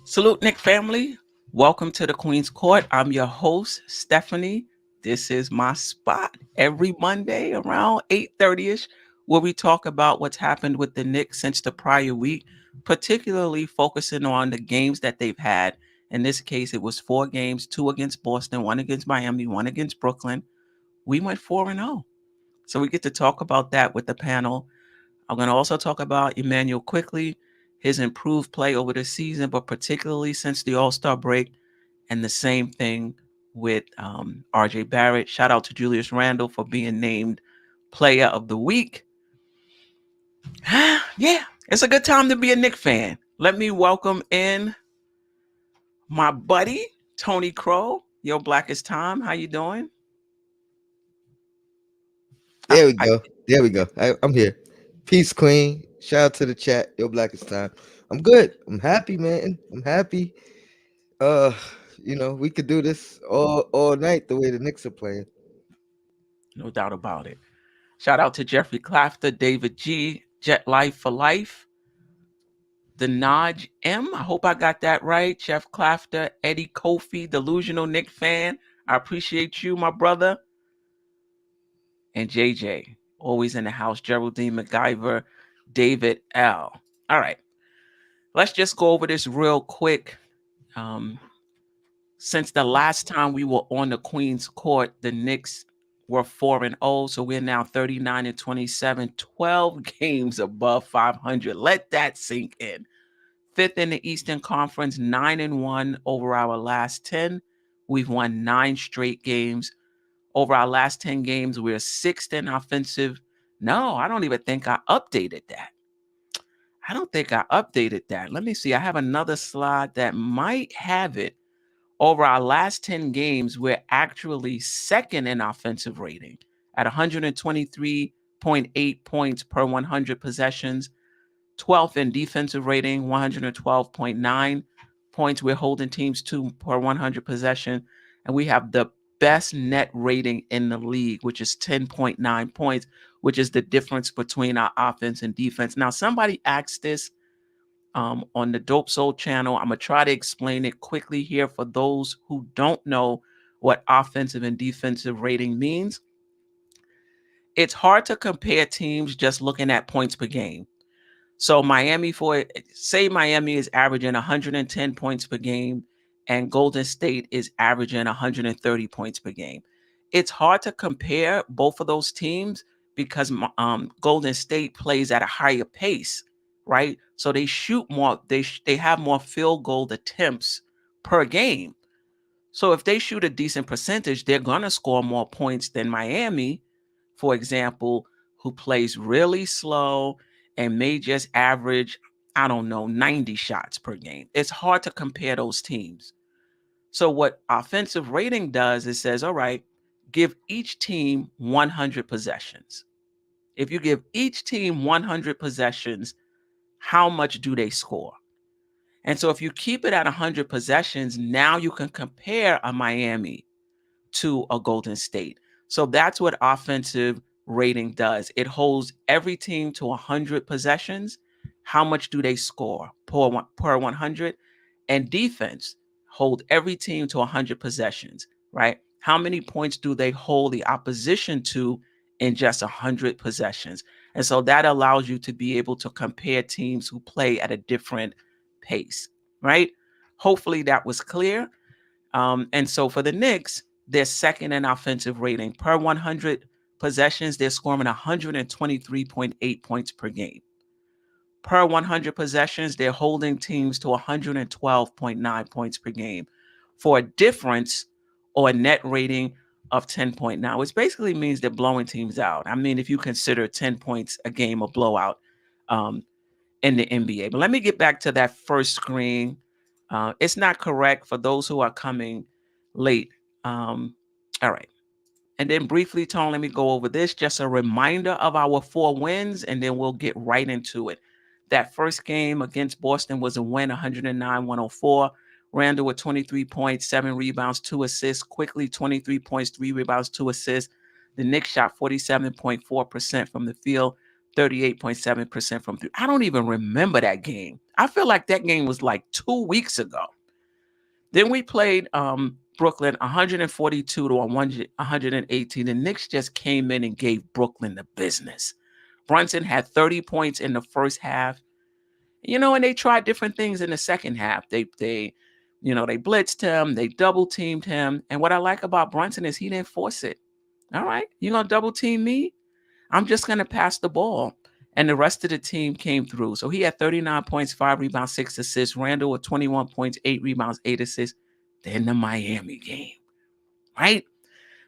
Salute, Nick family. Welcome to the Queen's Court. I'm your host, Stephanie. This is my spot every Monday around 8:30ish, where we talk about what's happened with the Knicks since the prior week, particularly focusing on the games that they've had. In this case, it was 4 games, 2 against Boston, 1 against Miami, 1 against Brooklyn. We went 4-0. So we get to talk about that with the panel. I'm going to also talk about Immanuel Quickley, his improved play over the season, but particularly since the All-Star break, and the same thing with RJ Barrett. Shout out to Julius Randle for being named Player of the Week. Yeah, it's a good time to be a Knicks fan. Let me welcome in my buddy, Tony Crow. Yo, Blackest Time. How you doing? I, There we I, go. There we go. I'm here. Peace, Queen. Shout out to the chat. Your blackest time. I'm good. I'm happy, man. I'm happy. Uh, we could do this all night the way the Knicks are playing. no doubt about it. Shout out to Jeffrey Clafter, David G, Jet Life for Life, the Naj M. I hope I got that right. Jeff Clafter, Eddie Kofi, Delusional Nick fan. I appreciate you, my brother. And JJ, always in the house. Geraldine McGyver, David L. All right. Let's just go over this real quick. Um, since the last time we were on the Queen's Court, the Knicks were 4-0. So we're now 39-27, 12 games above 500. Let that sink in. Fifth in the Eastern Conference, 9-1 over our last 10. We've won 9 straight games. Over our last 10 games, we're sixth in offensive. No, I don't even think I updated that. Let me see. I have another slide that might have it. Over our last 10 games, we're actually second in offensive rating at 123.8 points per 100 possessions. 12th in defensive rating, 112.9 points we're holding teams to per 100 possession. And we have the best net rating in the league, which is 10.9 points, which is the difference between our offense and defense. Now, somebody asked this on the Dope Soul channel. I'm going to try to explain it quickly here for those who don't know what offensive and defensive rating means. It's hard to compare teams just looking at points per game. So Miami is averaging 110 points per game and Golden State is averaging 130 points per game. It's hard to compare both of those teams because Golden State plays at a higher pace, right? So they shoot more, they have more field goal attempts per game. So if they shoot a decent percentage, they're going to score more points than Miami, for example, who plays really slow and may just average, 90 shots per game. It's hard to compare those teams. So what offensive rating does is says, all right, give each team 100 possessions. If you give each team 100 possessions, how much do they score? And so if you keep it at 100 possessions, now you can compare a Miami to a Golden State. So that's what offensive rating does. It holds every team to 100 possessions. How much do they score per 100? And defense hold every team to 100 possessions, right? How many points do they hold the opposition to in just 100 possessions? And so that allows you to be able to compare teams who play at a different pace, right? Hopefully that was clear. And so for the Knicks, they're second in offensive rating. Per 100 possessions, they're scoring 123.8 points per game. Per 100 possessions, they're holding teams to 112.9 points per game for a difference or a net rating of 10.9, which basically means they're blowing teams out. I mean, if you consider 10 points a game a blowout in the NBA. But let me get back to that first screen. It's not correct for those who are coming late. All right. And then briefly, Tone, let me go over this. Just a reminder of our 4 wins, and then we'll get right into it. That first game against Boston was a win, 109-104. Randall with 23 points, 7 rebounds, 2 assists. Quickley, 23 points, 3 rebounds, 2 assists. The Knicks shot 47.4% from the field, 38.7% from three. I don't even remember that game. I feel like that game was like 2 weeks ago. Then we played Brooklyn 142 to 118. The Knicks just came in and gave Brooklyn the business. Brunson had 30 points in the first half. And they tried different things in the second half. They blitzed him, they double teamed him. And what I like about Brunson is he didn't force it. All right, you're gonna double team me? I'm just gonna pass the ball. And the rest of the team came through. So he had 39 points, 5 rebounds, 6 assists. Randall with 21 points, 8 rebounds, 8 assists. Then the Miami game, right?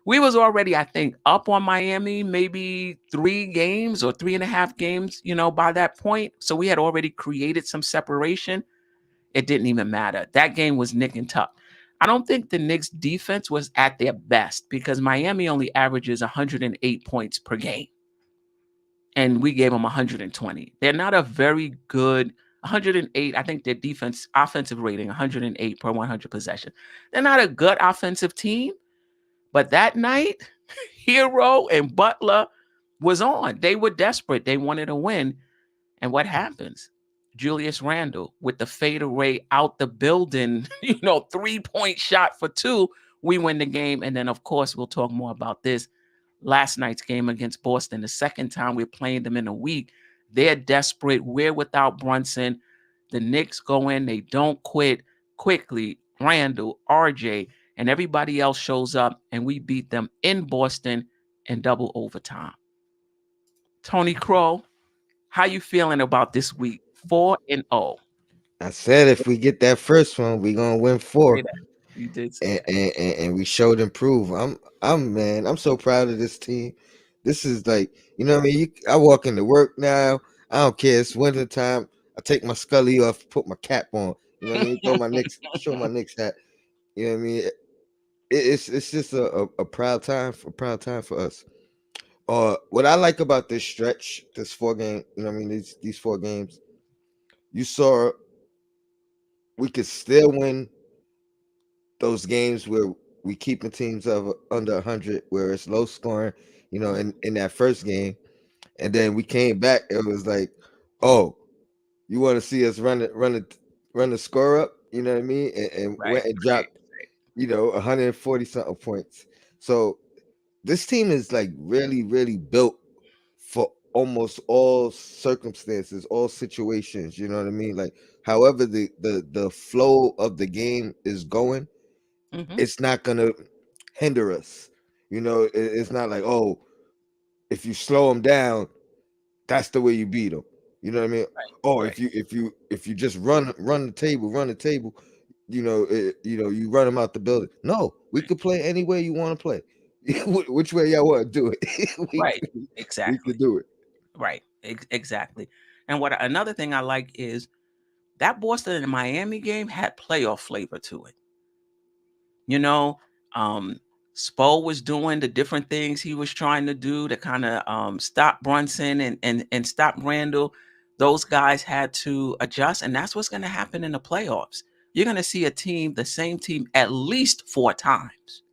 We was already, I think, up on Miami, maybe 3 games or 3.5 games, by that point. So we had already created some separation. It didn't even matter. That game was nick and tuck. I don't think the Knicks defense was at their best because Miami only averages 108 points per game. And we gave them 120. They're not a very good 108. I think their offensive rating, 108 per 100 possession. They're not a good offensive team. But that night, Hero and Butler was on. They were desperate. They wanted to win. And what happens? Julius Randle with the fadeaway out the building, 3-point shot for 2. We win the game. And then, of course, we'll talk more about this. Last night's game against Boston, the second time we're playing them in a week. They're desperate. We're without Brunson. The Knicks go in. They don't quit. Quickley, Randle, RJ, and everybody else shows up, and we beat them in Boston in double overtime. Tony Crow, how you feeling about this week? 4-0. I said if we get that first one, we're gonna win 4. You did say and, that. and we showed improve. I'm so proud of this team. This is like, what I mean? I walk into work now. I don't care. It's winter time. I take my Scully off, put my cap on. You know what I mean? Throw my Knicks, show my Knicks hat. You know what I mean? It's just a proud time for us. What I like about this stretch, this 4 game, these 4 games, you saw we could still win those games where we keeping teams of under 100, where it's low scoring, in that first game, and then we came back. It was like, oh, you want to see us run the score up, you know what I mean, and went and dropped, 140 something points. So this team is like really, really built for almost all circumstances, all situations. You know what I mean? Like, however the flow of the game is going, it's not gonna hinder us. It's not like, oh, if you slow them down, that's the way you beat them. You know what I mean? Oh, Right. if you just run the table, you run them out the building. No, we could play any way you want to play. Which way y'all want to do it? Right. we Exactly. could do it. Right. Exactly. And another thing I like is that Boston and Miami game had playoff flavor to it. Spo was doing the different things he was trying to do to kind of stop Brunson and stop Randall. Those guys had to adjust, and that's what's going to happen in the playoffs. You're going to see the same team, at least 4 times.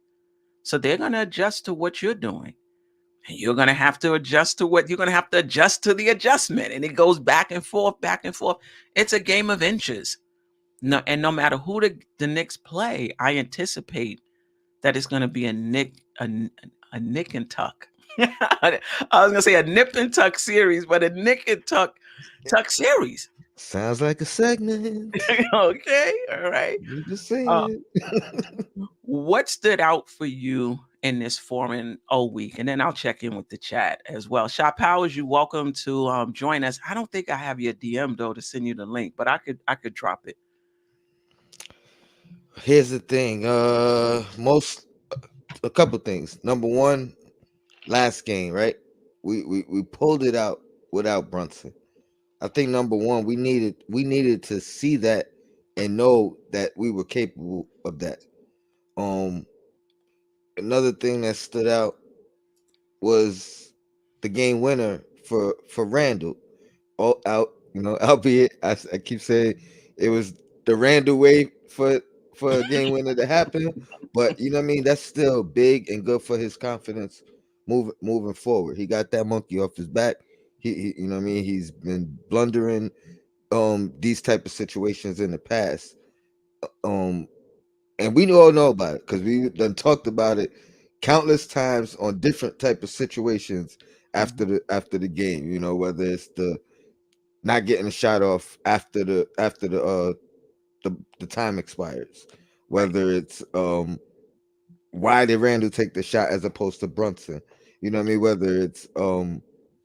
So they're going to adjust to what you're doing. And you're going to have to adjust to what you're going to have to adjust to the adjustment. And it goes back and forth, back and forth. It's a game of inches. No matter who the Knicks play, I anticipate that it's going to be a nick and tuck. I was going to say a nip and tuck series, but a nick and tuck series. Sounds like a segment. Okay, all right. I'm just Uh, saying. what stood out for you in this 4-0 week? And then I'll check in with the chat as well. Shop Powers, you're welcome to join us. I don't think I have your DM though to send you the link, but I could drop it. Here's the thing. A couple things. Number one, last game, right? We pulled it out without Brunson. I think number one, we needed to see that and know that we were capable of that. Um, Another thing that stood out was the game winner for Randall. All out, albeit I keep saying it was the Randall way for a game winner to happen, but you know what I mean. That's still big and good for his confidence moving forward. He got that monkey off his back. You know what I mean? He's been blundering these type of situations in the past. Um and we all know about it because we done talked about it countless times on different type of situations Mhm. after the game. You know, whether it's the not getting a shot off after the time expires, Right. whether it's why did Randall take the shot as opposed to Brunson? You know what I mean? Whether it's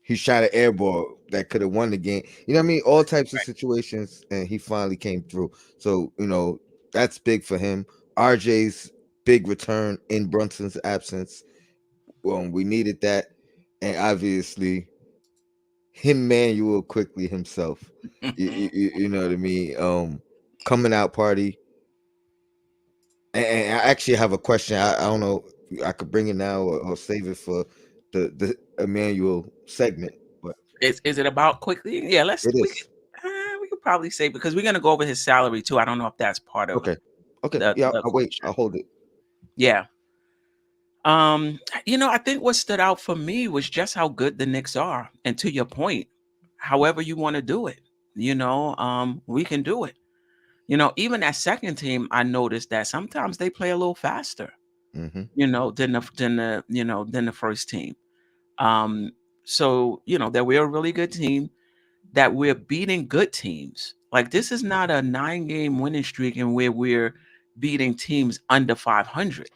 he shot an air ball that could have won the game. You know what I mean? All types of Right. situations, and he finally came through. So you know that's big for him. RJ's big return in Brunson's absence. We needed that, and obviously Immanuel Quickley himself. You know what I mean? Coming out party. And I actually have a question. I don't know. I could bring it now or save it for the Emmanuel segment, but Is it about quickly? Yeah, it is. we could probably say because we're gonna go over his salary too. I don't know if that's part of Okay. Okay. Yeah. the I'll wait. question. I'll hold it. Yeah. I think what stood out for me was just how good the Knicks are. And to your point, however you want to do it, we can do it. Even that second team, I noticed that sometimes they play a little faster, Hmm. than the first team. Um, so that we're a really good team, that we're beating good teams. Like this is not a 9-game winning streak and where we're beating teams under 500.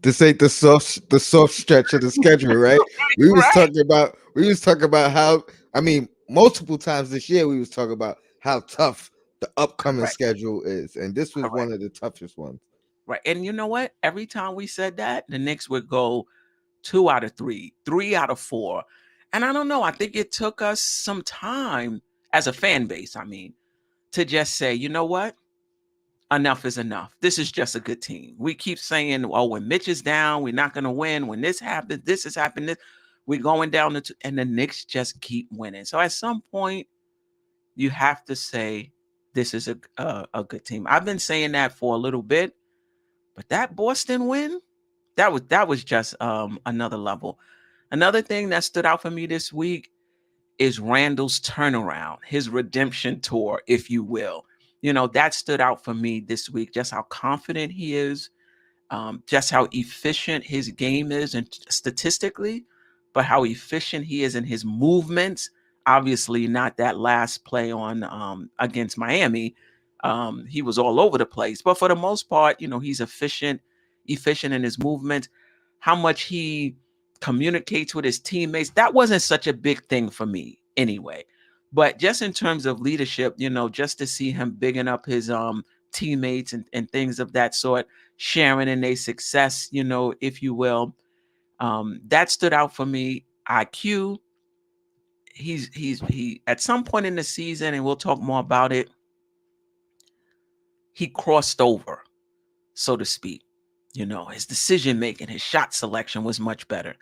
This ain't the soft stretch of the schedule, right? Right. We was talking about how I mean multiple times this year we was talking about how tough the upcoming Correct. schedule is, and this was one Correct. of the toughest ones. Right. And you know what? Every time we said that, the Knicks would go 2 out of 3, 3 out of 4. And I don't know. I think it took us some time as a fan base, I mean, to just say, you know what? Enough is enough. This is just a good team. We keep saying, oh, when Mitch is down, we're not going to win. When this happens, this is happening. We're going down and the Knicks just keep winning. So at some point, you have to say, this is a good team. I've been saying that for a little bit, but that Boston win, that was just another level. Another thing that stood out for me this week is Randall's turnaround, his redemption tour, if you will. That stood out for me this week, just how confident he is, just how efficient his game is, and statistically, but how efficient he is in his movements. Obviously, not that last play on against Miami. He was all over the place, but for the most part, he's efficient in his movement. How much he communicates with his teammates, that wasn't such a big thing for me anyway. But just in terms of leadership, just to see him bigging up his teammates and things of that sort, sharing in their success, if you will. That stood out for me. IQ, he at some point in the season, and we'll talk more about it, he crossed over, so to speak. His decision making, his shot selection was much better.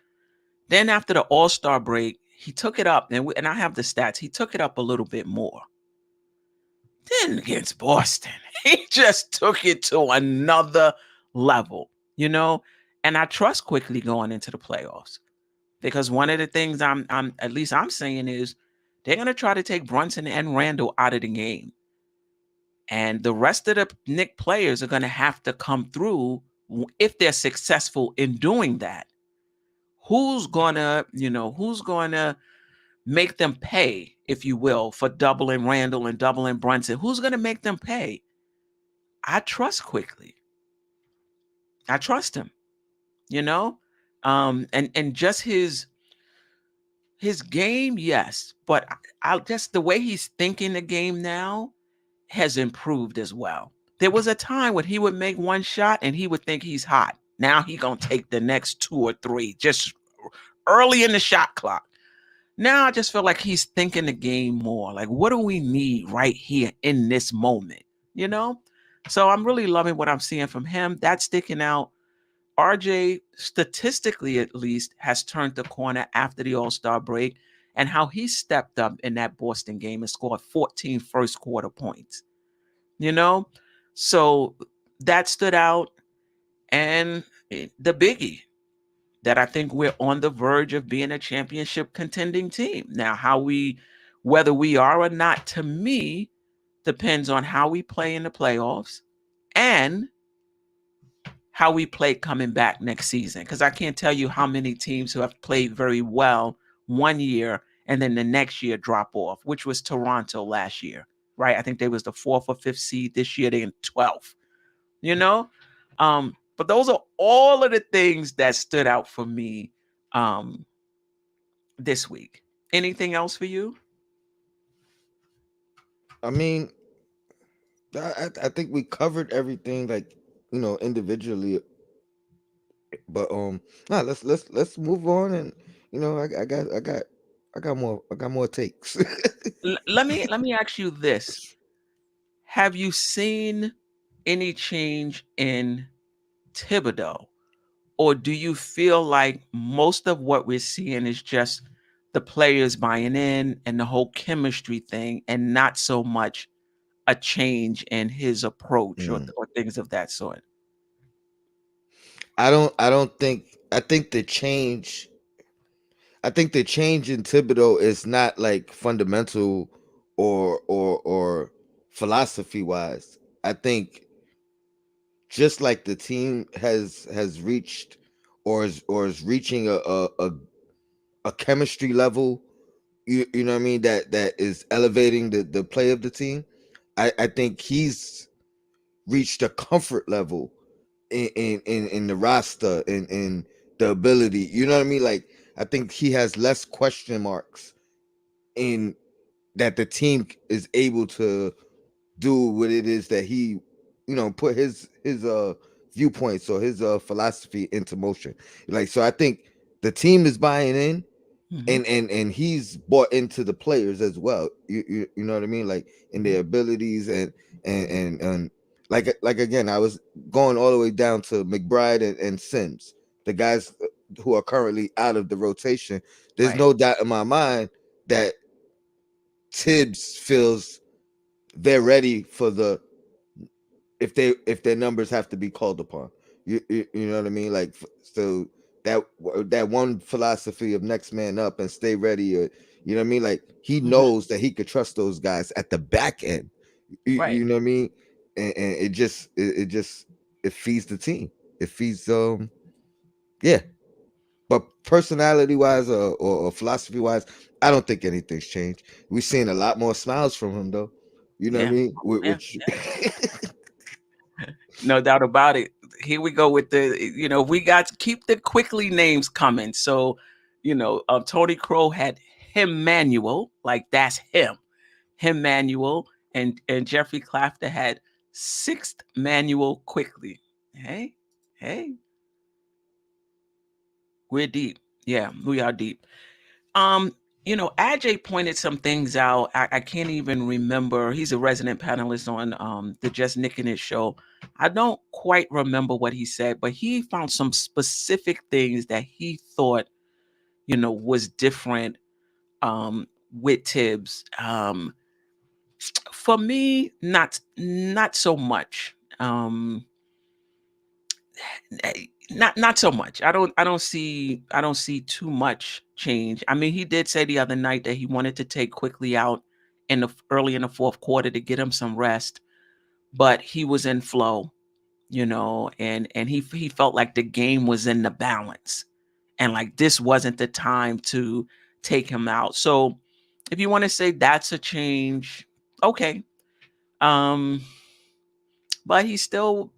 Then after the All-Star break, he took it up, and I have the stats. He took it up a little bit more. Then against Boston, he just took it to another level, you know. And I trust Quickly going into the playoffs because one of the things I'm at least I'm saying is they're gonna try to take Brunson and Randall out of the game, and the rest of the Nick players are gonna have to come through if they're successful in doing that. Who's gonna make them pay, if you will, for doubling Randall and doubling Brunson? Who's gonna make them pay? I trust Quickly. I trust him, you know? And just his game, yes, but I just the way he's thinking the game now has improved as well. There was a time when he would make one shot and he would think he's hot. Now he gonna take the next 2 or 3 just early in the shot clock. Now I just feel like he's thinking the game more. Like, what do we need right here in this moment? You know? So I'm really loving what I'm seeing from him. That's sticking out. RJ, statistically at least, has turned the corner after the All-Star break, and how he stepped up in that Boston game and scored 14 first quarter points. You know? So that stood out. And the biggie. that I think we're on the verge of being a championship contending team. Now, whether we are or not, to me, depends on how we play in the playoffs and how we play coming back next season. Because I can't tell you how many teams who have played very well one year and then the next year drop off, which was Toronto last year, right? I think they was the 4th or 5th seed. This year they're in 12th, you know? But those are all of the things that stood out for me this week. Anything else for you? I mean, I think we covered everything, like, individually, but nah, let's move on, and I got more takes. Let me ask you this. Have you seen any change in Thibodeau? Or do you feel like most of what we're seeing is just the players buying in and the whole chemistry thing, and not so much a change in his approach or, Mm. or things of that sort? I don't think the change in Thibodeau is not like fundamental or philosophy wise. I think just like the team has reached or is reaching a chemistry level, you know what I mean, that is elevating the play of the team. I think he's reached a comfort level in the roster, in the ability. You know what I mean? Like, I think he has less question marks in that the team is able to do what it is that he, put his viewpoints or his philosophy into motion. Like, so I think the team is buying in, Hmm. and he's bought into the players as well. You know what I mean? Like, in Hmm. their abilities, and like again, I was going all the way down to McBride and Sims, the guys who are currently out of the rotation. There's Right. no doubt in my mind that Tibbs feels they're ready for the if their numbers have to be called upon. You know what I mean? Like, so that one philosophy of next man up and stay ready, or you know what I mean? Like, he Hmm. knows that he could trust those guys at the back end. Right. You know what I mean? And it feeds the team. It feeds yeah. But personality wise, or philosophy wise, I don't think anything's changed. We've seen a lot more smiles from him, though. You know what I Yeah. mean? Yeah. Which No doubt about it. Here we go with we got to keep the quickly names coming. So, Tony Crow had Immanuel, like that's him. Immanuel, and Jeffrey Clafter had sixth Manuel Quickly. Hey, hey, we're deep. Yeah, we are deep. Um, Ajay pointed some things out. I can't even remember. He's a resident panelist on the Just Nicking It show. I don't quite remember what he said, but he found some specific things that he thought, was different with Tibbs. For me, not so much. Not so much. I don't see too much change. I mean, he did say the other night that he wanted to take Quickly out early in the fourth quarter to get him some rest, but he was in flow, and he felt like the game was in the balance, and like this wasn't the time to take him out. So, if you want to say that's a change, okay. Um, but he still,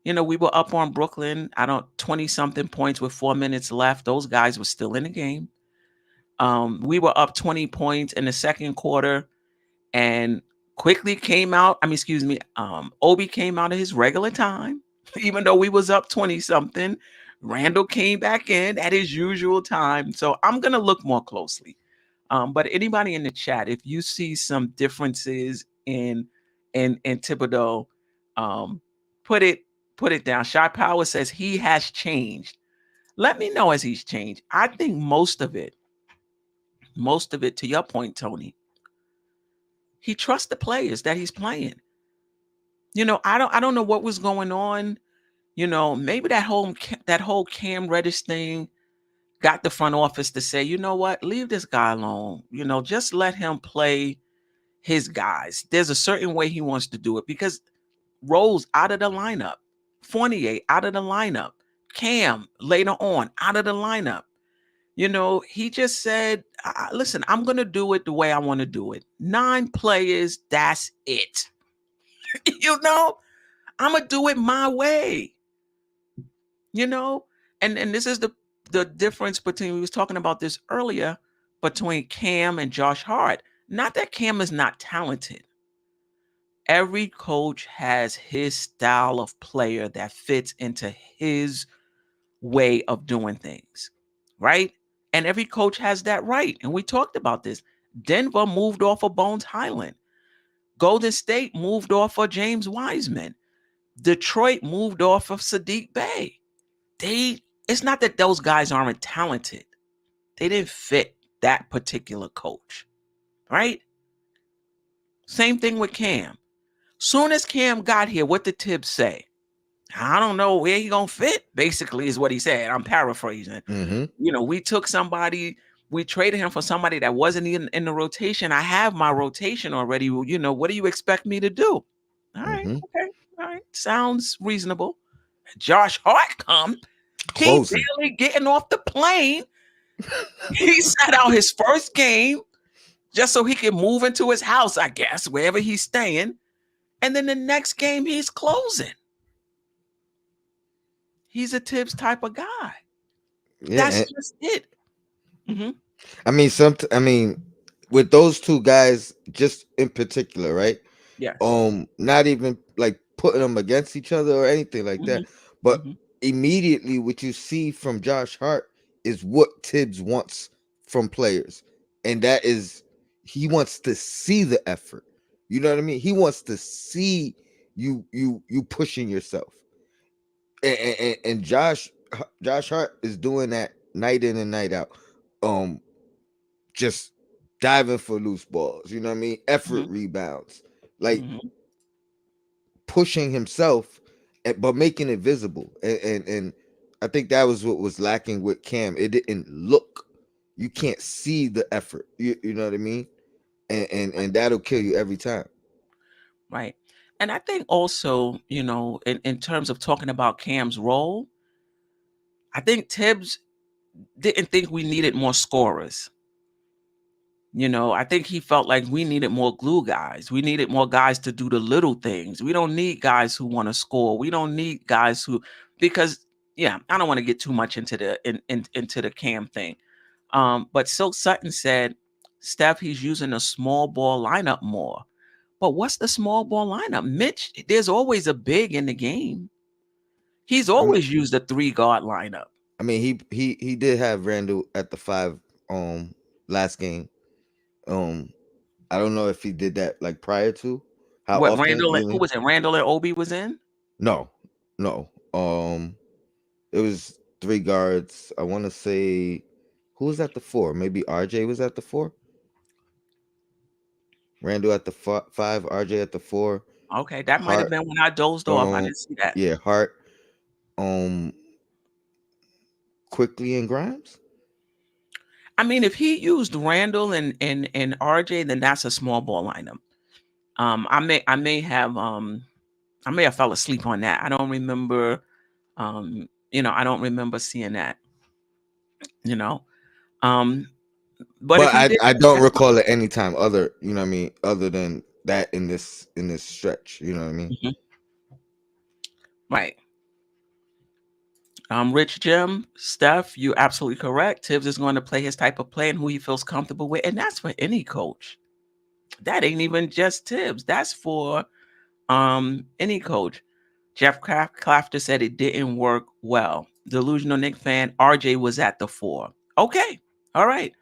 we were up on Brooklyn. I don't 20 something points with 4 minutes left. Those guys were still in the game. We were up 20 points in the second quarter, and quickly came out. I mean, excuse me, Obi came out of his regular time, even though we was up 20 something. Randall came back in at his usual time. So I'm gonna look more closely. But anybody in the chat, if you see some differences in Thibodeau, um, put it put it down. Shy Power says he has changed. Let me know as he's changed. I think most of it, to your point, Tony, he trusts the players that he's playing. I don't know what was going on. Maybe that whole Cam Reddish thing got the front office to say, you know what, leave this guy alone. Just let him play his guys. There's a certain way he wants to do it because Rose out of the lineup, Fournier out of the lineup, Cam later on out of the lineup. He just said, listen, I'm going to do it the way I want to do it. 9 players, that's it. I'm going to do it my way. And this is the difference between, we was talking about this earlier, between Cam and Josh Hart. Not that Cam is not talented. Every coach has his style of player that fits into his way of doing things, right? And every coach has that right. And we talked about this. Denver moved off of Bones Highland. Golden State moved off of James Wiseman. Detroit moved off of Sadiq Bey. It's not that those guys aren't talented. They didn't fit that particular coach, right? Same thing with Cam. Soon as Cam got here, what did Tibbs say? I don't know where he gonna fit, basically, is what he said. I'm paraphrasing. We took somebody, we traded him for somebody that wasn't even in the rotation. I have my rotation already. What do you expect me to do? All right, okay, all right. Sounds reasonable. Josh Hart come. He barely getting off the plane. He sat out his first game just so he could move into his house, I guess, wherever he's staying. And then the next game, he's closing. He's a Tibbs type of guy. Yeah, that's just it. I mean, with those two guys, just in particular, right? Yeah. Not even like putting them against each other or anything like that, but immediately what you see from Josh Hart is what Tibbs wants from players, and that is he wants to see the effort. You know what I mean? He wants to see you pushing yourself, and Josh Hart is doing that night in and night out. Just diving for loose balls, you know what I mean? Effort rebounds, like pushing himself, but making it visible. And I think that was what was lacking with Cam. It didn't look. You can't see the effort. You know what I mean? And that'll kill you every time. Right. And I think also, in terms of talking about Cam's role, I think Tibbs didn't think we needed more scorers. I think he felt like we needed more glue guys. We needed more guys to do the little things. We don't need guys who want to score. We don't need guys because I don't want to get too much into the Cam thing. But Silk Sutton said, Steph, he's using a small ball lineup more. But what's the small ball lineup? Mitch, there's always a big in the game. He's always used a 3-guard lineup. I mean, he did have Randall at the 5 last game. I don't know if he did that like prior to. How What, often? Randall? Who was it? Randall and Obi was in? No. It was 3 guards. I want to say, who was at the 4? Maybe RJ was at the 4. Randall at the 5, RJ at the 4. Okay, that might have been when I dozed off. I didn't see that. Yeah, Hart, Quickley and Grimes. I mean, if he used Randall and RJ, then that's a small ball lineup. I may have fell asleep on that. I don't remember. I don't remember seeing that. But if I don't recall it any time other. You know what I mean? Other than that in this stretch. You know what I mean? Right. Rich Jim, Steph, you're absolutely correct. Tibbs is going to play his type of play and who he feels comfortable with, and that's for any coach. That ain't even just Tibbs. That's for any coach. Jeff Clafter said it didn't work well. Delusional Knick fan, RJ was at the 4. Okay, all right.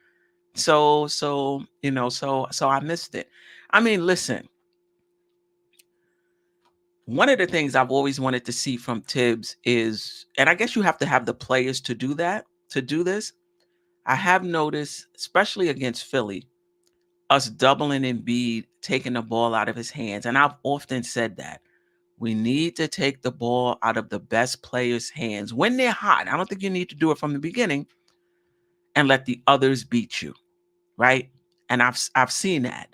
So I missed it. I mean, listen. One of the things I've always wanted to see from Tibbs is, and I guess you have to have the players to do this. I have noticed, especially against Philly, us doubling Embiid, taking the ball out of his hands. And I've often said that. We need to take the ball out of the best players' hands when they're hot. I don't think you need to do it from the beginning, and let the others beat you, right? And I've seen that.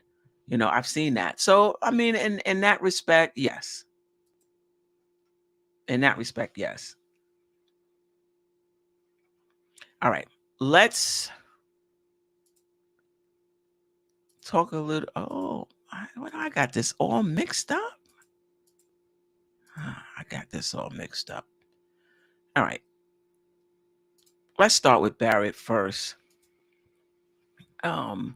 I've seen that. So I mean, in that respect, yes. In that respect, yes. All right. Let's talk a little. Oh, I got this all mixed up. I got this all mixed up. All right. Let's start with Barrett first. Um,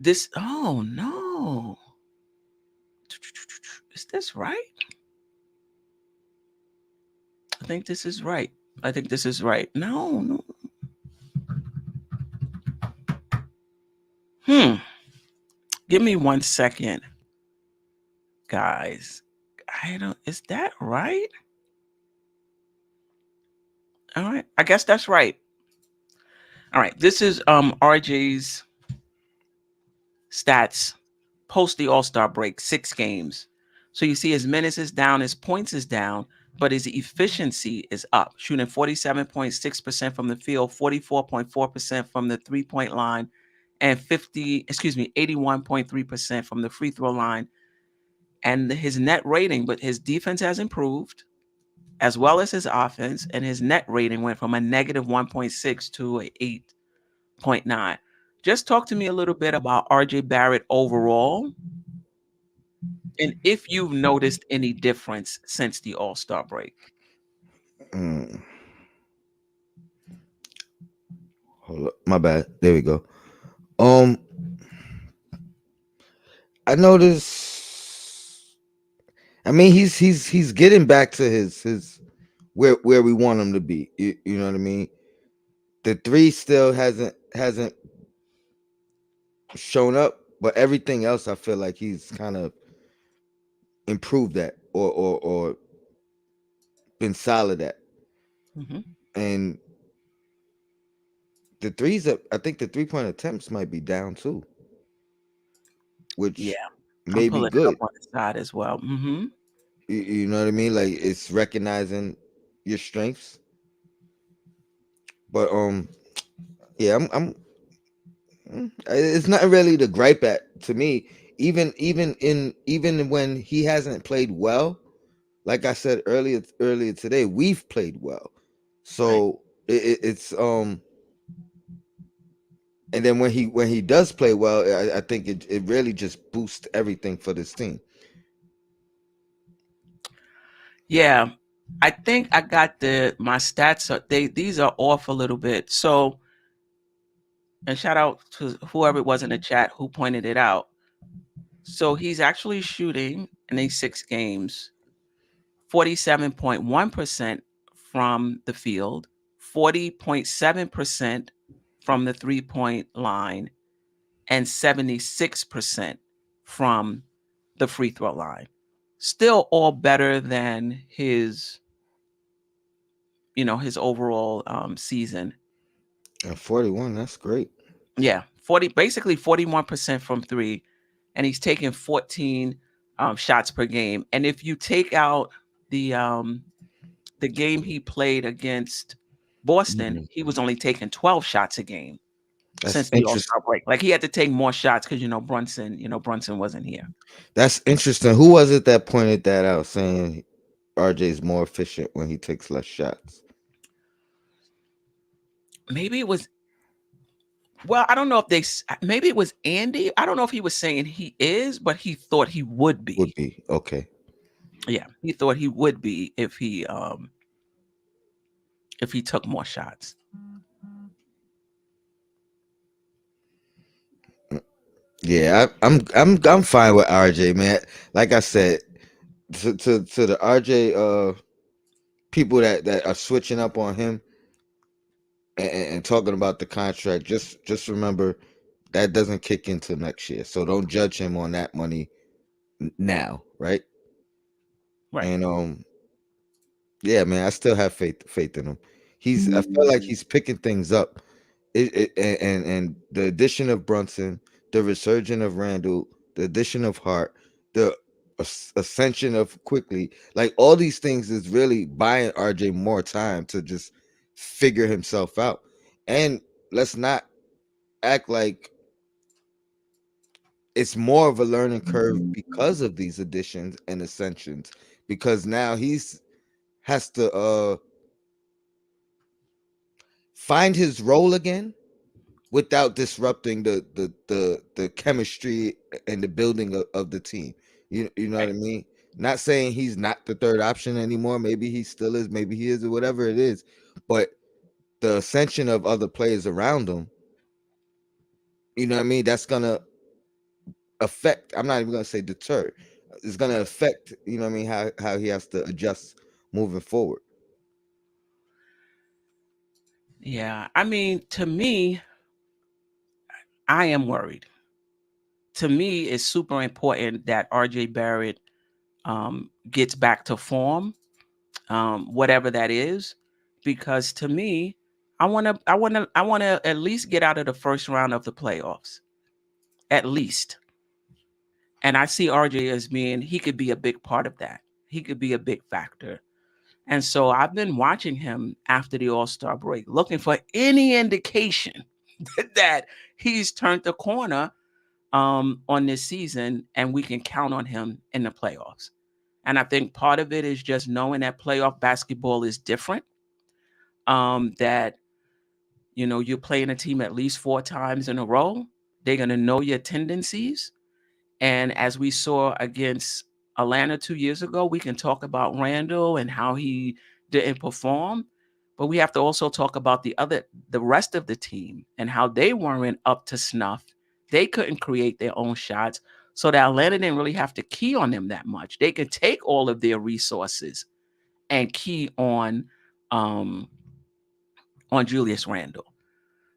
this. Oh no. Is this right? I think this is right. I think this is right. No, no. Give me 1 second, guys. I don't. Is that right? All right. I guess that's right. All right. This is RJ's stats post the All-Star break, 6 games. So you see his minutes is down, his points is down, but his efficiency is up, shooting 47.6% from the field, 44.4% from the three-point line, and 81.3% from the free throw line. And his net rating, but his defense has improved, as well as his offense, and his net rating went from a negative 1.6 to a 8.9. Just talk to me a little bit about RJ Barrett overall, and if you've noticed any difference since the All-Star break. Mm. Hold up. My bad. There we go. I noticed. I mean, he's getting back to his where we want him to be. You know what I mean? The three still hasn't shown up, but everything else I feel like he's kind of improved at or been solid at. Mm-hmm. And the threes, I think the 3-point attempts might be down too, which Yeah, I'm may be pulling it up good. on the side as well. Mm-hmm. You know what I mean? Like it's recognizing your strengths. But yeah, it's not really the gripe at to me. Even when he hasn't played well, like I said earlier today, we've played well. Right. So it's and then when he does play well, I think it really just boosts everything for this team. Yeah, I think I got my stats. These are off a little bit. So, and shout out to whoever it was in the chat who pointed it out. So he's actually shooting in these 6 games 47.1% from the field, 40.7% from the three-point line, and 76% from the free throw line. Still all better than his overall season. And 41, that's great. Yeah, basically 41% from three, and he's taking 14 shots per game. And if you take out the game he played against Boston, Mhm. he was only taking 12 shots a game That's since the interesting. All-Star break. Like he had to take more shots because Brunson wasn't here. That's interesting. Who was it that pointed that out, saying RJ's more efficient when he takes less shots? Maybe it was. Well, I don't know if maybe it was Andy. I don't know if he was saying he is, but he thought he would Would be. be okay. Yeah, he thought he would be if he took more shots. Yeah, I'm fine with RJ, man. Like I said, to the RJ people that are switching up on him and talking about the contract, just remember that doesn't kick into next year. So don't judge him on that money now, right? Right. And yeah, man, I still have faith in him. I feel like he's picking things up. And the addition of Brunson, the resurgence of Randall, the addition of Hart, the ascension of Quickley, like all these things is really buying RJ more time to just figure himself out. And let's not act like it's more of a learning curve because of these additions and ascensions, because now he's has to find his role again without disrupting the chemistry and the building of the team. You know what I Right. mean? Not saying he's not the third option anymore. Maybe he still is. Maybe he is, or whatever it is. But the ascension of other players around him, you know what I mean? That's gonna affect. I'm not even gonna say deter. It's gonna affect. You know what I mean? How he has to adjust moving forward. Yeah. I mean, to me, I am worried. To me, it's super important that RJ Barrett gets back to form, whatever that is, because to me, I want to at least get out of the first round of the playoffs, at least. And I see RJ as being he could be a big part of that. He could be a big factor. And so I've been watching him after the All Star break, looking for any indication that he's turned the corner on this season, and we can count on him in the playoffs. And I think part of it is just knowing that playoff basketball is different. That you're playing a team at least 4 times in a row. They're gonna know your tendencies. And as we saw against Atlanta 2 years ago, we can talk about Randall and how he didn't perform, but we have to also talk about the rest of the team and how they weren't up to snuff. They couldn't create their own shots, so that Atlanta didn't really have to key on them that much. They could take all of their resources and key um, on Julius Randle.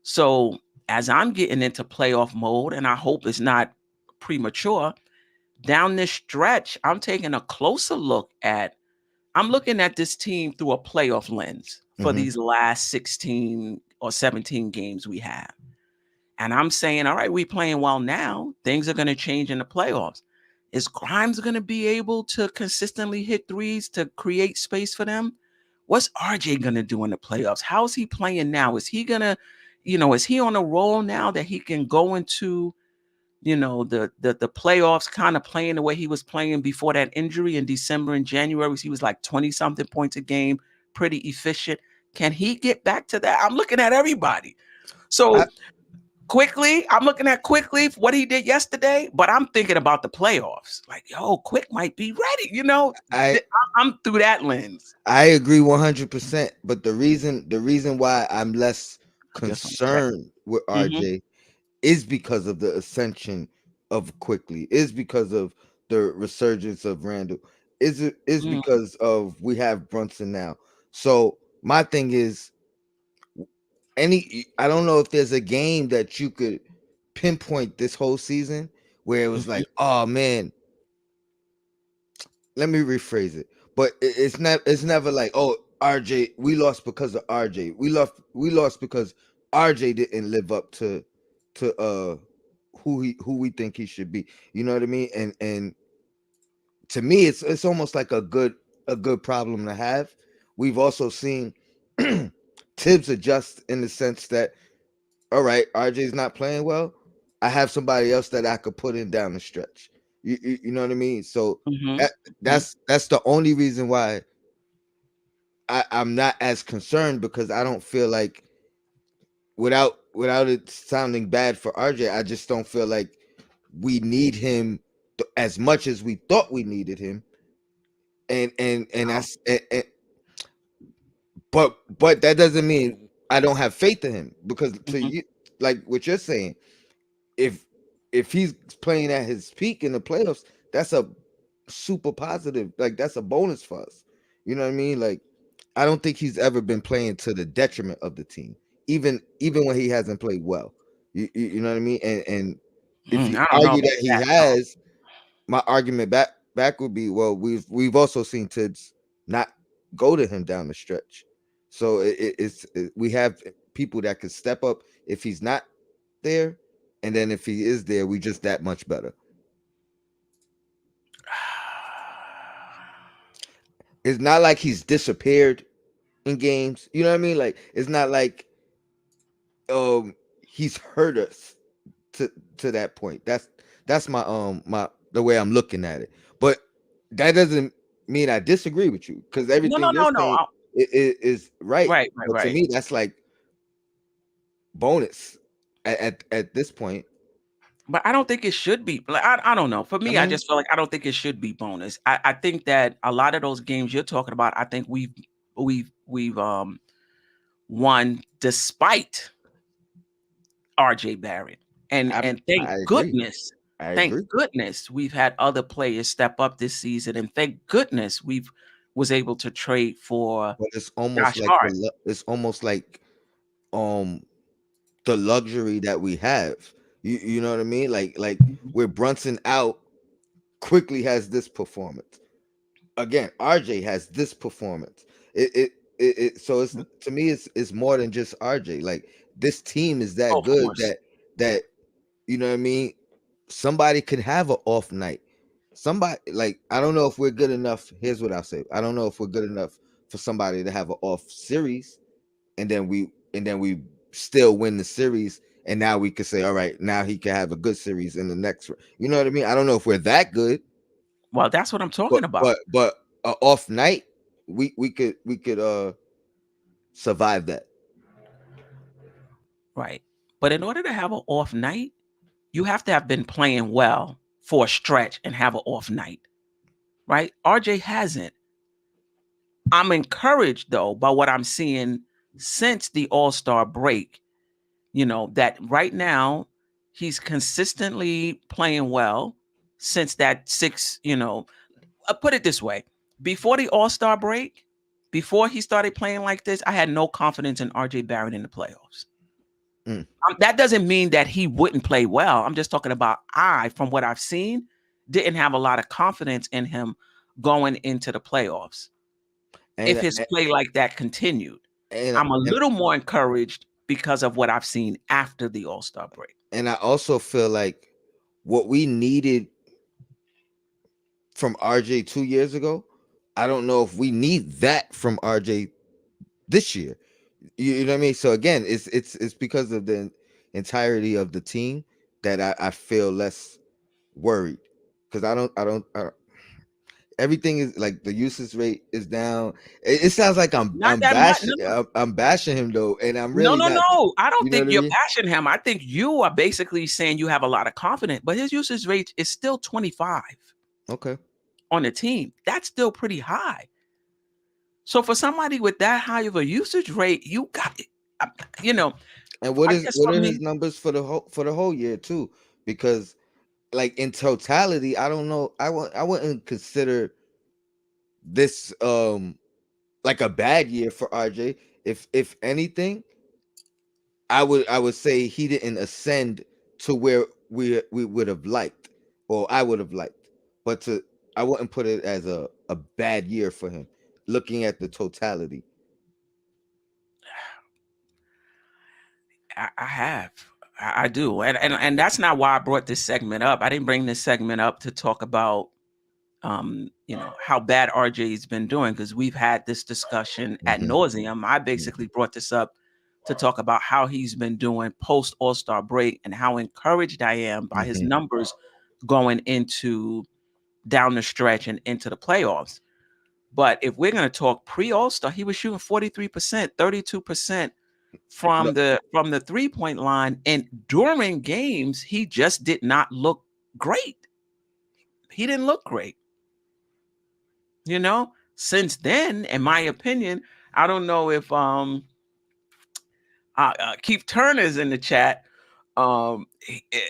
So as I'm getting into playoff mode, and I hope it's not premature, down this stretch, I'm taking a closer look at I'm looking at this team through a playoff lens for Hmm. these last 16 or 17 games we have. And I'm saying, all right, we playing well now. Things are going to change in the playoffs. Is Grimes going to be able to consistently hit threes to create space for them? What's RJ going to do in the playoffs? How's he playing now? Is he going to, is he on a roll now that he can go into the playoffs kind of playing the way he was playing before that injury in December and January? He was like 20 something points a game, pretty efficient. Can he get back to that? I'm looking at everybody. I So Quickly, I'm looking at Quickly for what he did yesterday, but I'm thinking about the playoffs. Like, yo, Quick might be ready. I I'm through that lens. I agree 100%. But the reason why I'm less I just want to check. concerned with Mm-hmm. RJ is because of the ascension of Quickly, is because of the resurgence of Randall, is Mm, because of we have Brunson now. So my thing is, I don't know if there's a game that you could pinpoint this whole season where it was mhm, like, oh man, let me rephrase it. But it's never like, oh, RJ, we lost because of RJ. We lost because RJ didn't live up to who we think he should be. You know what I mean? And to me, it's almost like a good problem to have. We've also seen Tibbs adjust in the sense that, all right, RJ's not playing well. I have somebody else that I could put in down the stretch. You know what I mean? So mhm, that, mhm, that's the only reason why I'm not as concerned, because I don't feel like, without it sounding bad for RJ, I just don't feel like we need him as much as we thought we needed him. And oh, that's but that doesn't mean I don't have faith in him, because to mhm, you, like what you're saying, if if he's playing at his peak in the playoffs, that's a super positive. Like, that's a bonus for us. You know what I mean? Like, I don't think he's ever been playing to the detriment of the team, even when he hasn't played well. You know what I mean? And if you I don't know argue about that he that. has, my argument back would be, well, we've also seen Tibbs not go to him down the stretch. So we have people that could step up if he's not there, and then if he is there, we just that much better. It's not like he's disappeared. in games. You know what I mean? Like it's not like he's hurt us to that point. That's my my the way I'm looking at it. But that doesn't mean I disagree with you because No, everything no, you're no, no. saying is right. Right, right, But to right. me, that's like bonus at this point. But I don't think it should be. Like, I don't know. For I me, I mean, just feel like I don't think it should be bonus. I think that a lot of those games you're talking about, I think we've won despite RJ Barrett. And I agree. I thank agree. goodness we've had other players step up this season. And thank goodness we've was able to trade for But it's almost Josh like Hart. it's almost like um the luxury that we have. You know what I mean? Like Mhm. with Brunson out, quickly has this performance. Again, RJ has this performance. So it's Mhm. to me it's more than just RJ. Like this team is that Of good course. that you know what I mean. Somebody could have an off night. Somebody like I don't know if we're good enough. Here's what I'll say. I don't know if we're good enough for somebody to have an off series and then we still win the series and now we could say all right now he can have a good series in the next you know what I mean. I don't know if we're that good, Well, that's what I'm talking about. but off night we could survive that. Right. But in order to have an off night, you have to have been playing well for a stretch and have an off night, right? RJ hasn't. I'm encouraged though by what I'm seeing since the All-Star break, that right now he's consistently playing well since that put it this way. Before the All-Star break, before he started playing like this, I had no confidence in RJ Barrett in the playoffs. Mm. That doesn't mean that he wouldn't play well. I'm just talking about from what I've seen, didn't have a lot of confidence in him going into the playoffs. If and his play like that continued, and I'm a and, little more encouraged because of what I've seen after the All-Star break. and I also feel like what we needed from RJ 2 years ago, I don't know if we need that from RJ this year. You know what I mean? So again, it's because of the entirety of the team that I feel less worried because everything is like the usage rate is down. It sounds like Not that much. No, I'm bashing him though, and I'm no, really no, not. no. I don't You know think what I you're mean? bashing him. I think you are basically saying you have a lot of confidence, but his usage rate is still 25 Okay. on the team. That's still pretty high. So for somebody with that high of a usage rate, you got it. I- You know, And I guess what for are his me, numbers for the whole year too? Because like in totality, I don't know. I wouldn't consider this like a bad year for RJ. If anything, I would say he didn't ascend to where we would have liked or I would have liked. But to I wouldn't put it as a bad year for him looking at the totality. I have. I do. And that's not why I brought this segment up. I didn't bring this segment up to talk about how bad RJ's been doing because we've had this discussion at Hmm. nauseum. I basically brought this up to talk about how he's been doing post All-Star break and how encouraged I am by his Hmm. numbers going into down the stretch and into the playoffs. But if we're going to talk pre All-Star, he was shooting 43%, 32% No, from the 3-point line, and during games he just did not look great. He didn't look great. Since then, in my opinion, I don't know if Keith Turner's in the chat.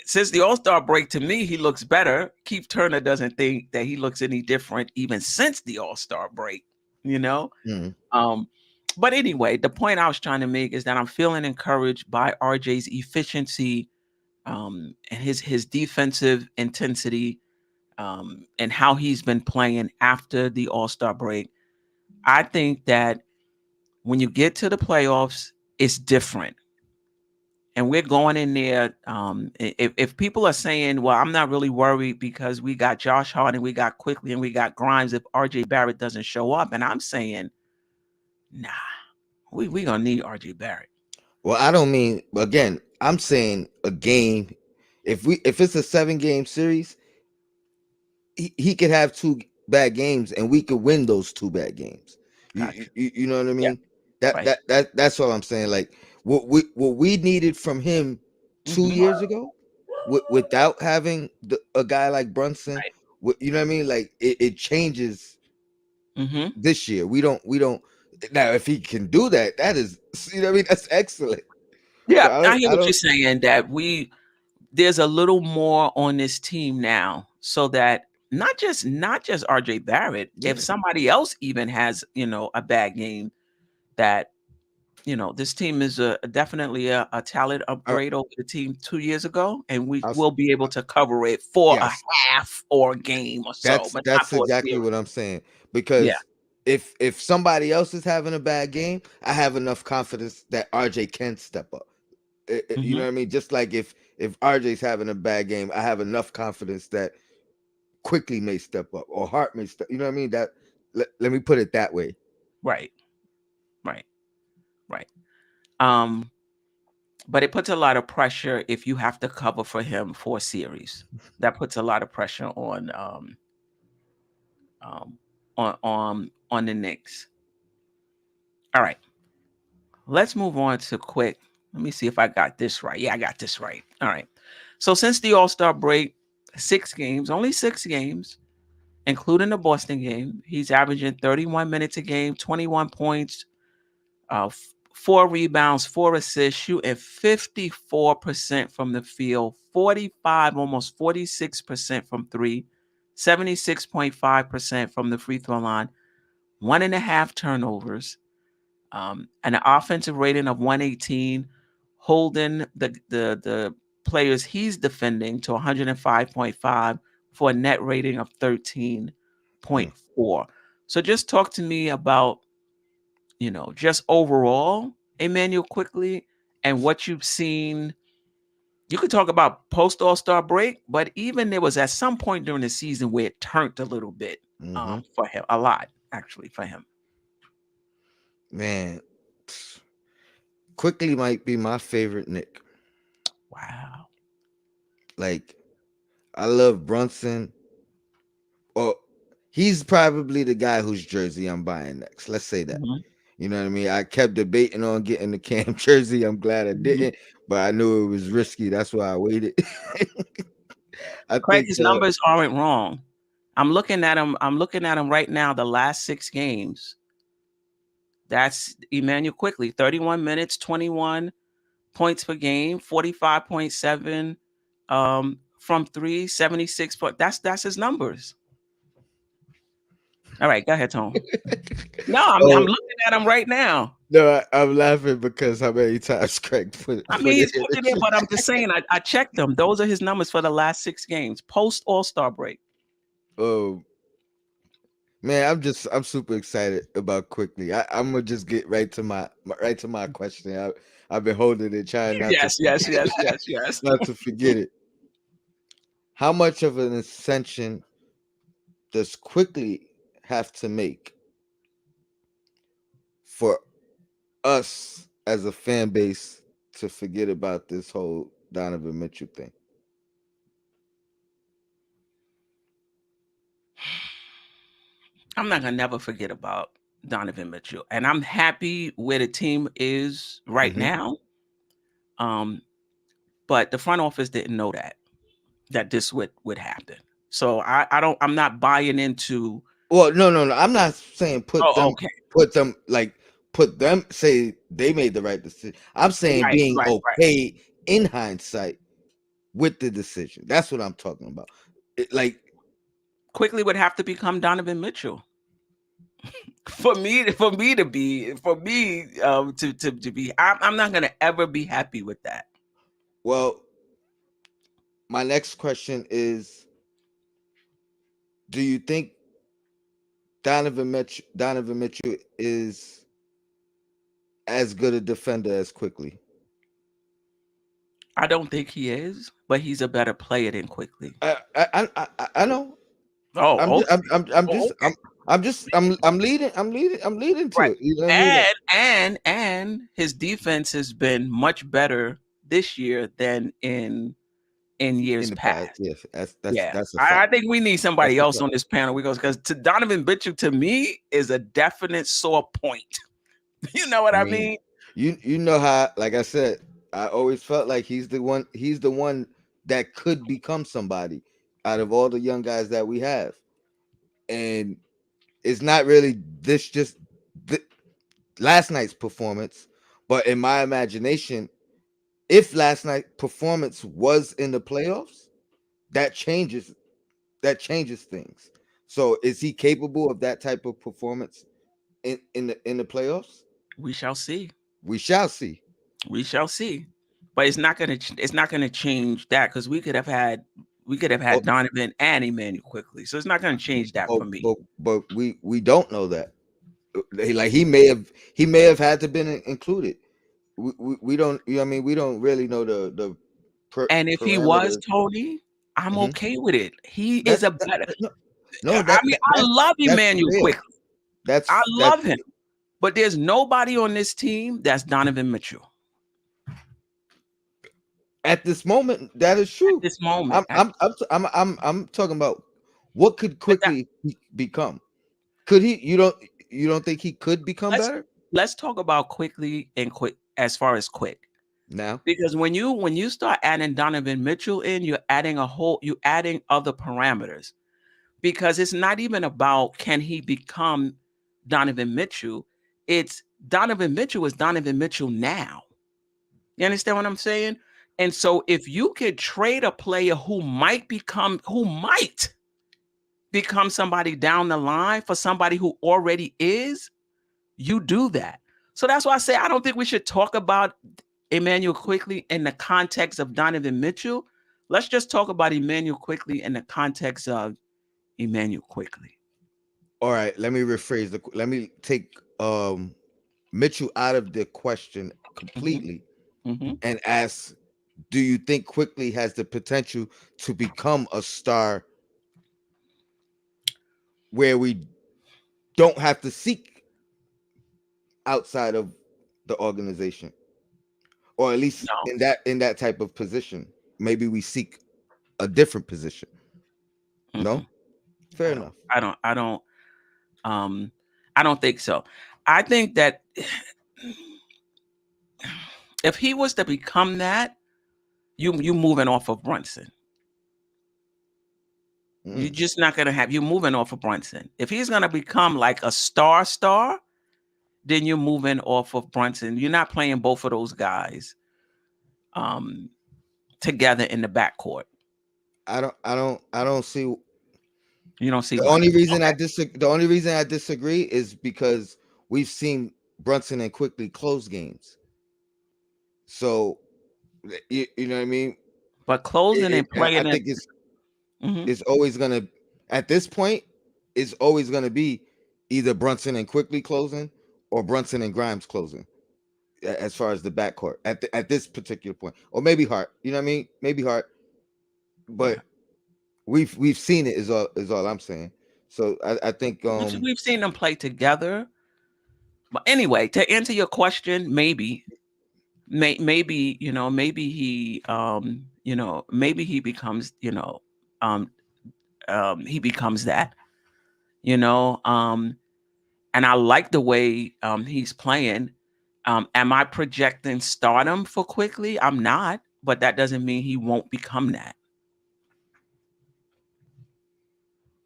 Since the All-Star break, to me, he looks better. Keith Turner doesn't think that he looks any different even since the All-Star break, you know? mm, Um, but anyway, the point I was trying to make is that I'm feeling encouraged by RJ's efficiency, and his defensive intensity, and how he's been playing after the All-Star break. I think that when you get to the playoffs, it's different. And we're going in there. If people are saying, well, I'm not really worried because we got Josh Hart and we got Quickly and we got Grimes if RJ Barrett doesn't show up. And I'm saying, nah. we gonna need RJ Barrett. Well, I don't mean again. I'm saying a game. If it's a 7 game series, he could have 2 bad games, and we could win those 2 bad games. Gotcha. You know what I Yeah. mean? That Right. that that that's all I'm saying. Like what we needed from him 2 years Mm-hmm. ago, without having a guy like Brunson. Right. You know what I mean? Like it changes Mm-hmm. this year. We don't now if he can do that, that is, you know what I mean? That's excellent. So Yeah, I I don't hear I what you're don't saying. That there's a little more on this team now, so that not just RJ Barrett. If yeah. somebody else even has a bad game, that this team is definitely a talent I, upgrade over the team 2 years ago, and we I'll, will be able to cover it for a yes. half or a game or so, That's but not that's for a exactly series. what I'm saying. Yeah. Because if somebody else is having a bad game, I have enough confidence that RJ can step up. You know Hmm. what I mean? Just like if RJ's having a bad game, I have enough confidence that Quickly may step up or Hart may step. You know what I mean? That let me put it that way. Right. Right. Right. Um, but it puts a lot of pressure if you have to cover for him for a series. That puts a lot of pressure um, on the Knicks. All right, let's move on to quick. Let me see if I got this right. Yeah, I got this right. All right. So since the All-Star break, 6 games, only 6 games, including the Boston game, he's averaging 31 minutes a game, 21 points, 4 rebounds, 4 assists, shooting 54% from the field, 45, almost 46% from three, 76.5% from the free throw line, 1.5 turnovers, and an offensive rating of 118, holding the players he's defending to 105.5 for a net rating of Hmm. 13.4. So just talk to me about just overall, Immanuel Quickley, and what you've seen. You could talk about post All-Star break, but even there was at some point during the season where it turned a little bit Hmm. for him, a lot actually for him. Man, Quickly might be my favorite Nick. Wow. Like I love Brunson. Or he's probably the guy whose jersey I'm buying next. Let's say that. Mhm, You know what I mean? I kept debating on getting the Cam jersey. I'm glad I mhm. didn't, but I knew it was risky. That's why I waited. I Craig, think his numbers aren't wrong. I'm looking at him right now. The last 6 games. That's Immanuel Quickley. 31 minutes, 21 points per game, 45.7 from three, 76 point. That's his numbers. All right, go ahead, Tone. No, I'm oh looking at him right now. no, I'm laughing because how many times Craig I put mean, it he's in the putting it in, but I'm just saying, I checked them. Those are his numbers for the last 6 games, post All-Star break. Oh man, I'm super excited about Quickly. I'm gonna just get right to my question. I've been holding it, trying not to Yes, yes, yes, yes, yes. not to forget it. How much of an ascension does Quickly have to make for us as a fan base to forget about this whole Donovan Mitchell thing? I'm not gonna never forget about Donovan Mitchell, and I'm happy where the team is right Hmm. now. Um, but the front office didn't know that this would happen. So I'm not buying into. Well, no. I'm not saying Oh, okay. put them like put them say they made the right decision. I'm saying Right, being right, right. okay in hindsight with the decision. That's what I'm talking about. Like, Quickly would have to become Donovan Mitchell for me to be. I'm not gonna ever be happy with that. well, my next question is: do you think Donovan Mitchell is as good a defender as Quickly? I don't think he is, but he's a better player than Quickly. I know. Oh, okay. I'm Oh, just okay. I'm leading to Right. it. You know what I mean? Like, And his defense has been much better this year than in in years the past, past. yes, Yeah. that's a I fact. think we need That's somebody a else fact. on this panel because to Donovan Mitchell to me is a definite sore point. You know what I I mean, mean? you know how, like I said, I always felt like he's the one that could become somebody out of all the young guys that we have. And it's not really this just th- last night's performance, but in my imagination, if last night's performance was in the playoffs, that changes things. So is he capable of that type of performance in the playoffs? We shall see. We shall see. We shall see. But it's not gonna change that because we could have Oh, had Donovan and Emmanuel quickly. So it's not gonna change that for me. but we don't know that. Like he may have had to been included. We don't. You know what I mean, we don't really know the And if he was parameters. Tony, I'm Mhm. okay with it. He is That's a better. no, no, I mean, I love that's Emmanuel fair. Quickley. I That's love him. But there's nobody on this team that's Donovan Mitchell at this moment that is at true. this moment. I'm talking about what could But that quickly become. Could he? You don't think he could become let's better let's talk about quickly and quick as far as quick. now? Because when you start adding Donovan Mitchell in, you're adding other parameters. Because it's not even about can he become Donovan Mitchell. It's Donovan Mitchell is Donovan Mitchell now. You understand what I'm saying? And so if you could trade a player who might become somebody down the line for somebody who already is, you do that. So that's why I say I don't think we should talk about Emmanuel Quickley in the context of Donovan Mitchell. Let's just talk about Emmanuel Quickley in the context of Emmanuel Quickley. All right, let me rephrase let me take Mitchell out of the question Mhm, completely mhm. and ask, do you think quickly has the potential to become a star where we don't have to seek outside of the organization, or at least No, in that type of position? Maybe we seek a different position. No, mm-mm. fair I don't. enough. I don't. I don't. Um, I don't think so. I think that if he was to become that, you moving off of Brunson. You're Mm. just not gonna have you moving off of Brunson. If he's gonna become like a star, then you're moving off of Brunson. You're not playing both of those guys um together in the backcourt. I don't see. You don't see what? Okay. The only reason I disagree is because we've seen Brunson and Quickly close games. So you know what I mean. But closing and I playing it. think Mhm. it's always gonna, at this point, it's always gonna be either Brunson and Quickly closing or Brunson and Grimes closing, as far as the backcourt at this particular point, or maybe Hart. You know what I mean? Maybe Hart, Yeah. but we've seen it is all I'm saying. So I think We've seen them play together. But anyway, to answer your question, maybe maybe he becomes um he becomes that you know and I like the way he's playing. Am I projecting stardom for Quickly? I'm not, but that doesn't mean he won't become that.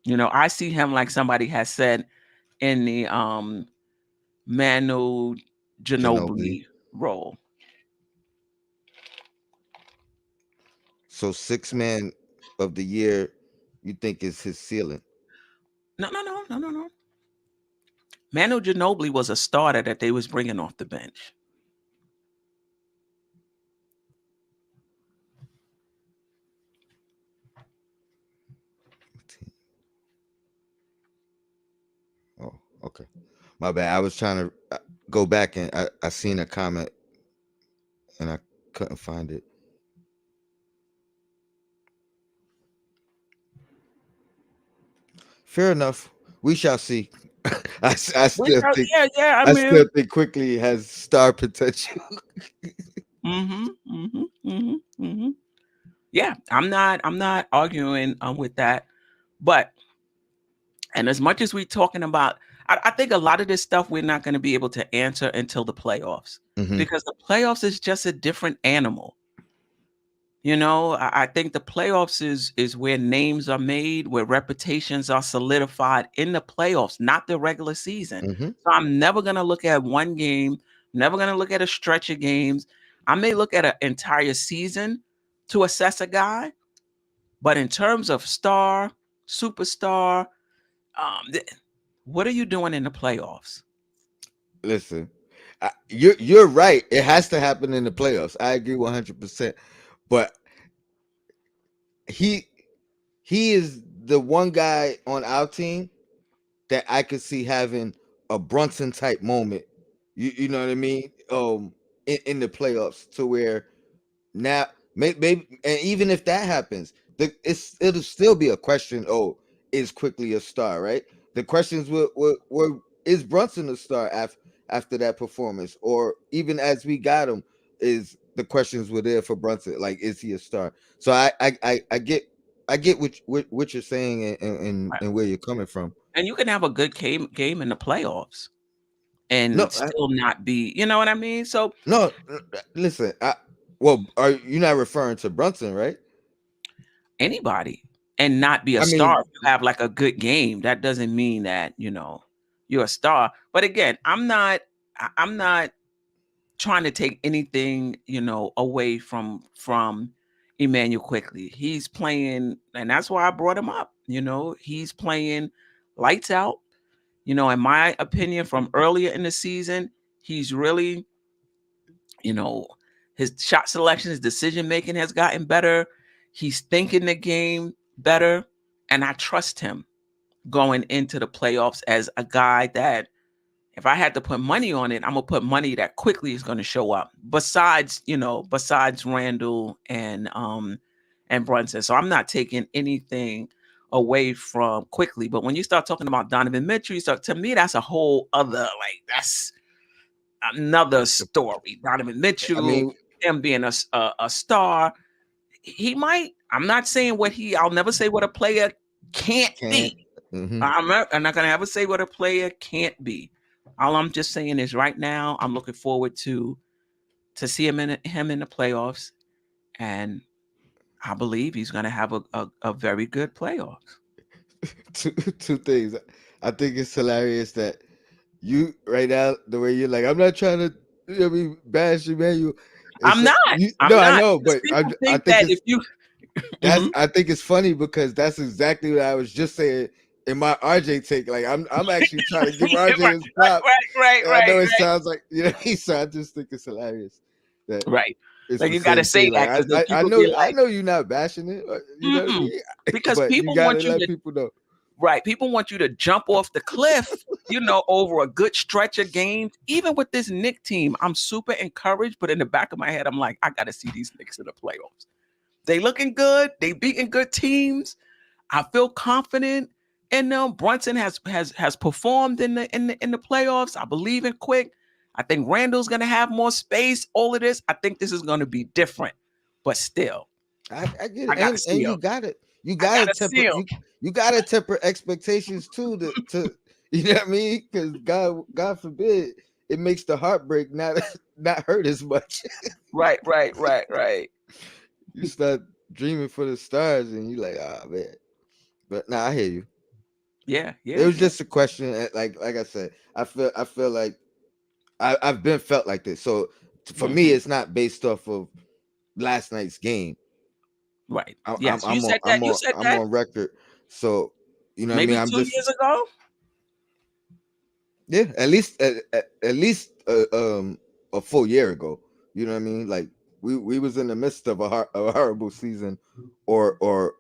I see him like somebody has said in the Manu Ginobili. Ginobili role. So six man of the year, you think is his ceiling? No, no, no, no, no, no. Manu Ginobili was a starter that they was bringing off the bench. Oh, okay. My bad. I was trying to go back and I seen a comment and I couldn't find it. Fair enough. We shall see. I Which, still think yeah. I I mean, still think Quickly has star potential. yeah. I'm not arguing with that, but and as much as we're talking about, I think a lot of this stuff we're not going to be able to answer until the playoffs, Hmm. because the playoffs is just a different animal. I think the playoffs is where names are made, where reputations are solidified in the playoffs, not the regular season. Hmm. So I'm never gonna look at one game, never gonna look at a stretch of games. I may look at an entire season to assess a guy, but in terms of star, superstar, th- what are you doing in the playoffs? Listen, you're right. It has to happen in the playoffs. I agree 100%. But he he is the one guy on our team that I could see having a Brunson type moment. You know what I mean? In the playoffs, to where now, maybe, and even if that happens, it'll still be a question. Oh, is Quickly a star? Right. The questions were is Brunson a star after that performance, or even as we got him, is the questions were there for Brunson? Like, is he a star? So I get what you're saying, Right. and where you're coming from. And you can have a good game in the playoffs No, and still not be, you know what I mean? So no. Listen, well, are you not referring to Brunson, right? anybody and not be a I star. mean, If you have like a good game, that doesn't mean that, you're a star. But again, I'm not trying to take anything, away from Immanuel Quickley. He's playing, and that's why I brought him up. He's playing lights out. In my opinion, from earlier in the season, he's really, you know, his shot selection, his decision making has gotten better. He's thinking the game better, and I trust him going into the playoffs as a guy that, if I had to put money on it, I'm gonna put money that Quickly is gonna show up. Besides Randall and Brunson. So I'm not taking anything away from Quickly. But when you start talking about Donovan Mitchell, to me that's a whole other, like, that's another story. Donovan I Mitchell, mean, him being a star, he might. I'm not saying I'll never say what a player can't can't. be. Hmm. I'm not gonna ever say what a player can't be. All I'm just saying is right now I'm looking forward to see him in the playoffs, and I believe he's gonna have a very good playoffs. Two things. I think it's hilarious that you right now, the way you're like, I'm not trying to, bash Emmanuel. It's I'm not. you. I'm No, I not. know, Because but people I think think that it's if you that's Mhm. I think it's funny because that's exactly what I was just saying in my RJ take. Like, I'm actually trying to give right, RJ his props, right, and I right, know it sounds like so I just think it's hilarious that right. it's Like the you got to same say thing. Like, that because then I people know be I like, know you're not bashing it, you know what I mm-mm. mean? Because But you people gotta want you let to people know. Right. People want you to jump off the cliff, over a good stretch of games. Even with this Knicks team, I'm super encouraged, but in the back of my head, I'm like, I got to see these Knicks in the playoffs. They looking good. They beating good teams. I feel confident in them. Brunson has performed in the playoffs. I believe in Quick. I think Randall's gonna have more space. All of this, I think this is gonna be different. But still, I get I it, gotta and see you him. got it. You I gotta gotta see temper him. you gotta temper expectations too. To you know what I mean? Because God forbid it makes the heartbreak not not hurt as much. Right, right, right, right. You start dreaming for the stars, and you like, ah, man. But nah, I hear you. Yeah, It yeah, was yeah. just a question. Like I said, I feel like I've been felt like this. So for me, Hmm. it's not based off of last night's game. Right. I'm I'm Yes, you I'm on said that. I'm You on said I'm that on record. So you know what I mean. maybe I'm 2 years just ago. yeah. At least a full year ago. You know what I mean. Like we was in the midst of a horrible season, or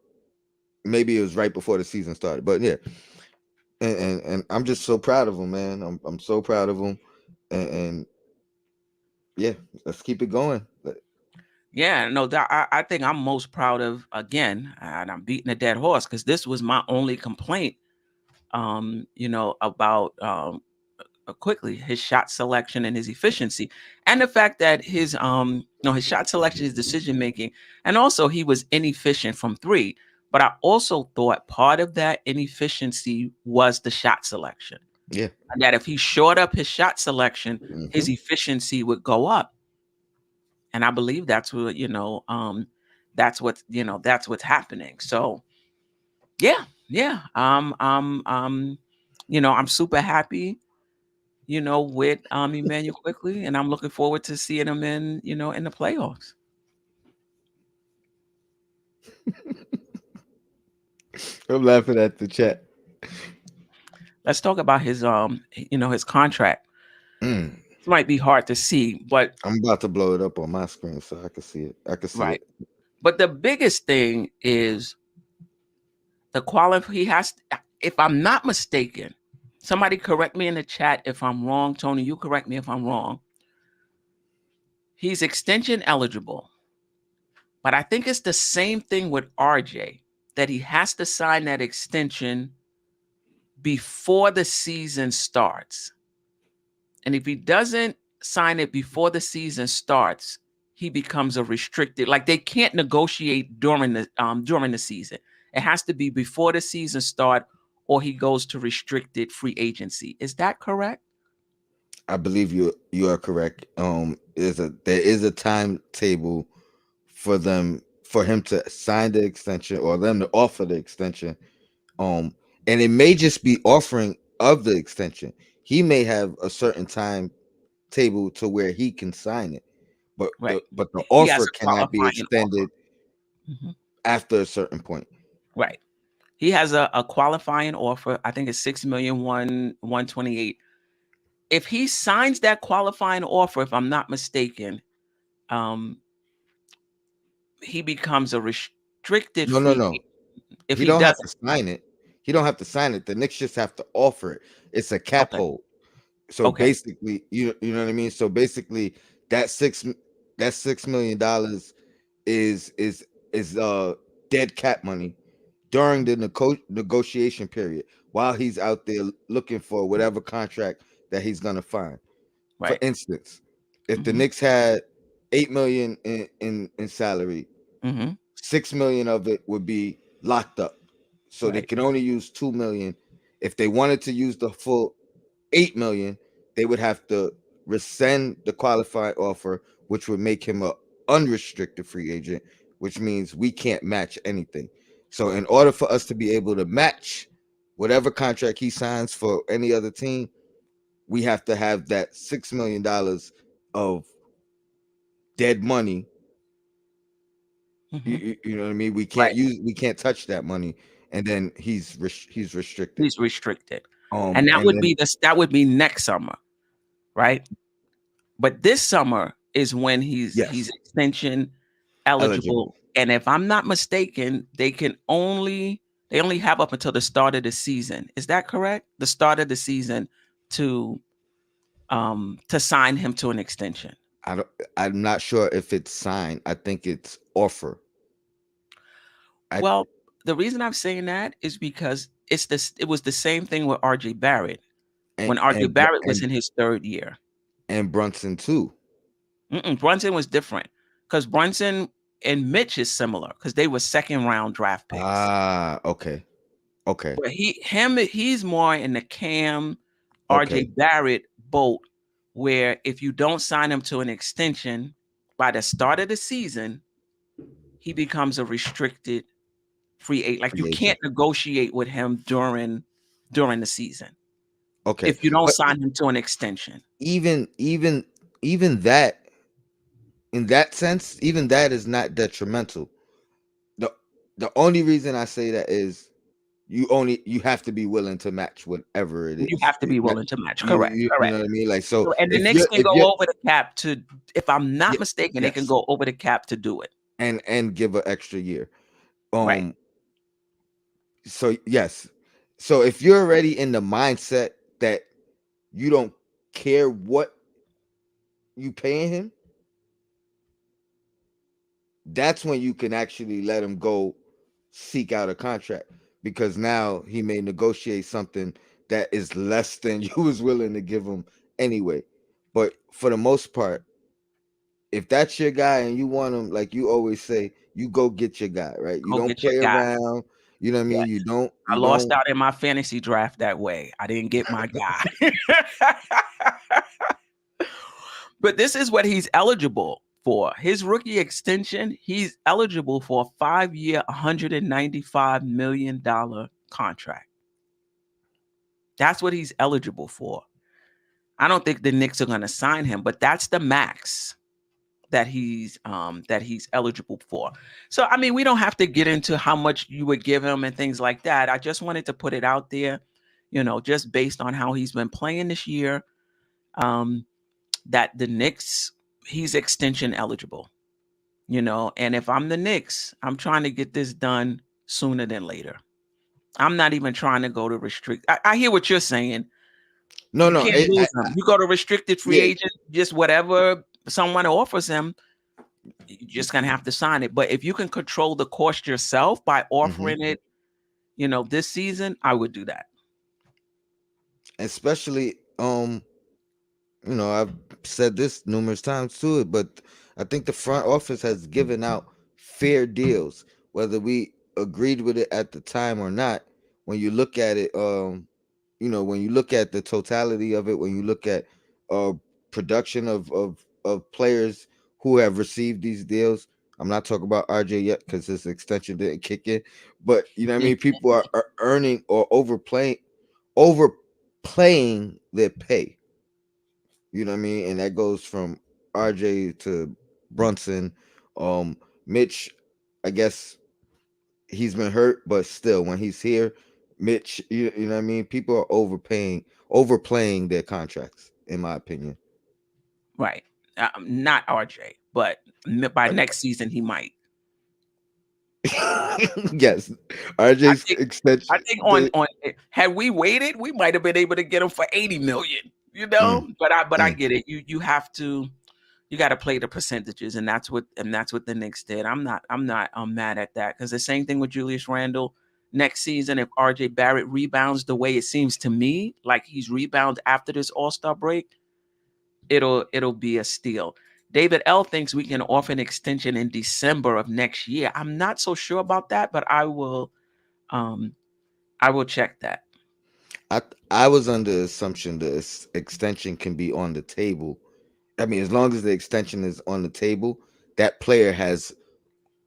maybe it was right before the season started. But yeah, and I'm just so proud of him, man. I'm so proud of him, and yeah, let's keep it going. Yeah, no, that I think I'm most proud of, again, and I'm beating a dead horse because this was my only complaint about Quickly, his shot selection and his efficiency, and the fact that his shot selection, his decision making, and also he was inefficient from three. But I also thought part of that inefficiency was the shot selection. Yeah. And that if he shored up his shot selection, his Hmm. efficiency would go up. And I believe that's what's happening. So yeah, yeah. I'm super happy with Immanuel Quickley, and I'm looking forward to seeing him in the playoffs. I'm laughing at the chat. Let's talk about his contract. Mm. This might be hard to see, but I'm about to blow it up on my screen so I can see it. I can see right. it. But the biggest thing is the quality he has. If I'm not mistaken, somebody correct me in the chat if I'm wrong. Tony, you correct me if I'm wrong. He's extension eligible, but I think it's the same thing with RJ, that he has to sign that extension before the season starts. And if he doesn't sign it before the season starts, he becomes a restricted. Like, they can't negotiate during the season. It has to be before the season start, or he goes to restricted free agency. Is that correct? I believe you are correct. There is a timetable for him to sign the extension or them to offer the extension. And it may just be offering of the extension. He may have a certain time table to where he can sign it, but Right. the He has offer a cannot be qualifying offer. extended Mhm. after a certain point. Right. He has a qualifying offer. I think it's 6 million 128. If he signs that qualifying offer, if I'm not mistaken, um, he becomes a restricted No, no, free no. agent. If He he don't have doesn't, to sign it. He don't have to sign it. The Knicks just have to offer it. It's a cap okay, hold. So okay, basically, you know what I mean. So basically, that $6 million is dead cap money during the negotiation period while he's out there looking for whatever contract that he's gonna find. For right, instance, if the hmm Knicks had 8 million in salary, hmm 6 million of it would be locked up, so they right, can only use 2 million. If they wanted to use the full 8 million, they would have to rescind the qualified offer, which would make him a unrestricted free agent, which means we can't match anything. So in order for us to be able to match whatever contract he signs for any other team, we have to have that $6 million of dead money. You, hmm you know what I mean? right. We can't touch that money, and then he's restricted. He's restricted, and And then that would be next summer, right? But this summer is when he's yes, extension eligible. eligible. And if I'm not mistaken, they only have up until the start of the season. Is that correct? The start of the season to to sign him to an extension. I don't. I'm not sure if it's signed. I think it's offer. I Well, the reason I'm saying that is because it was the same thing with RJ Barrett and when RJ and Barrett was and in his third year. and Brunson too. Brunson was different because Brunson and Mitch is similar because they were second round draft picks. Ah, okay, okay, But he's more in the Cam RJ okay. Barrett boat, where if you don't sign him to an extension by the start of the season, he becomes a restricted free agent. Like, you Free agent. can't negotiate with him during the season Okay, if you don't but sign him to an extension. even that, in that sense, even that is not detrimental. the The only reason I say that is you have to be willing to match whatever it You is. have to be willing to match. Correct. You Correct. know what I mean? Like, so So, and the Knicks can if go you're over the cap to, if I'm not yeah, mistaken, they can yes, go over the cap to do it. and give an extra year. Right. Um, so yes, so if you're already in the mindset that you don't care what you paying him, that's when you can actually let him go seek out a contract. because now he may negotiate something that is less than you was willing to give him anyway. But for the most part, if that's your guy and you want him, like you always say, you go get your guy, right? You Go don't get your play guy. around. You know what I mean? Yes. I You lost don't. out in my fantasy draft that way. I didn't get my guy. But this is what he's eligible for. His rookie extension, he's eligible for a 5-year, $195 million contract. That's what he's eligible for. I don't think the Knicks are going to sign him, but that's the max that he's eligible for. So I mean, we don't have to get into how much you would give him and things like that. I just wanted to put it out there, just based on how he's been playing this year, that the Knicks, he's extension eligible. And if I'm the Knicks, I'm trying to get this done sooner than later. I'm not even trying to go to restrict. I hear what you're saying. No, You no. can't lose him. You go to restricted free Yeah. agent, just whatever someone offers him, you're just gonna have to sign it. But if you can control the cost yourself by offering it, this season, I would do that. Especially, I've said this numerous times to it, but I think the front office has given out fair deals, whether we agreed with it at the time or not. When you look at it, when you look at the totality of it, when you look at uh production of players who have received these deals. I'm not talking about RJ yet because his extension didn't kick in, but you know what I mean. People are earning or overplaying their pay. You know what I mean? And that goes from RJ to Brunson. Mitch, I guess he's been hurt, but still, when he's here, Mitch, you know what I mean? People are overplaying their contracts, in my opinion. Right. Not RJ, but by next season he might. Yes, I RJ's think. I extension. think on had we waited, we might have been able to get him for 80 million. Mm, But I mm. get it. You have to. You got to play the percentages, and that's what the Knicks did. I'm not mad at that, because the same thing with Julius Randle. Next season, if RJ Barrett rebounds the way it seems to me like he's rebounded after this All-Star break, it'll be a steal. David L thinks we can offer an extension in December of next year. I'm not so sure about that, but I will check that. I I was under the assumption the extension can be on the table. I mean, as long as the extension is on the table, that player has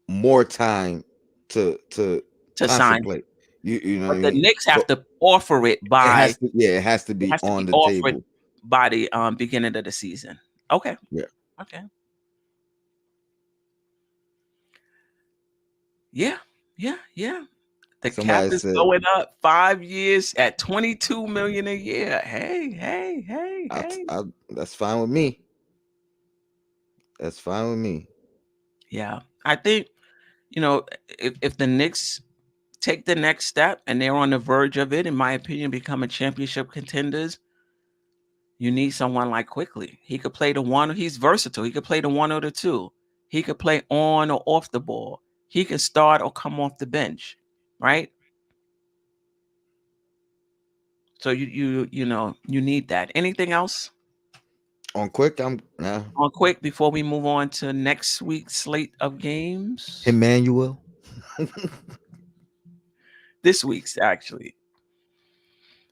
more time to To sign, contemplate. You know what but I the mean? Knicks have So to offer it by it has to it be has to on be the offered table. by the beginning of the season. Okay. Yeah. Okay. Yeah. Yeah. Yeah. The cap Somebody is said, going up 5 years at 22 million a year. Hey, hey, hey, hey. that's fine with me. That's fine with me. Yeah. I think, if the Knicks take the next step and they're on the verge of it, in my opinion, becoming championship contenders, you need someone like Quickley. He could play the one. He's versatile. He could play the one or the two. He could play on or off the ball. He can start or come off the bench, right? So you need that. Anything else On quick, I'm nah. on Quick before we move on to next week's slate of games? Immanuel. This week's, actually.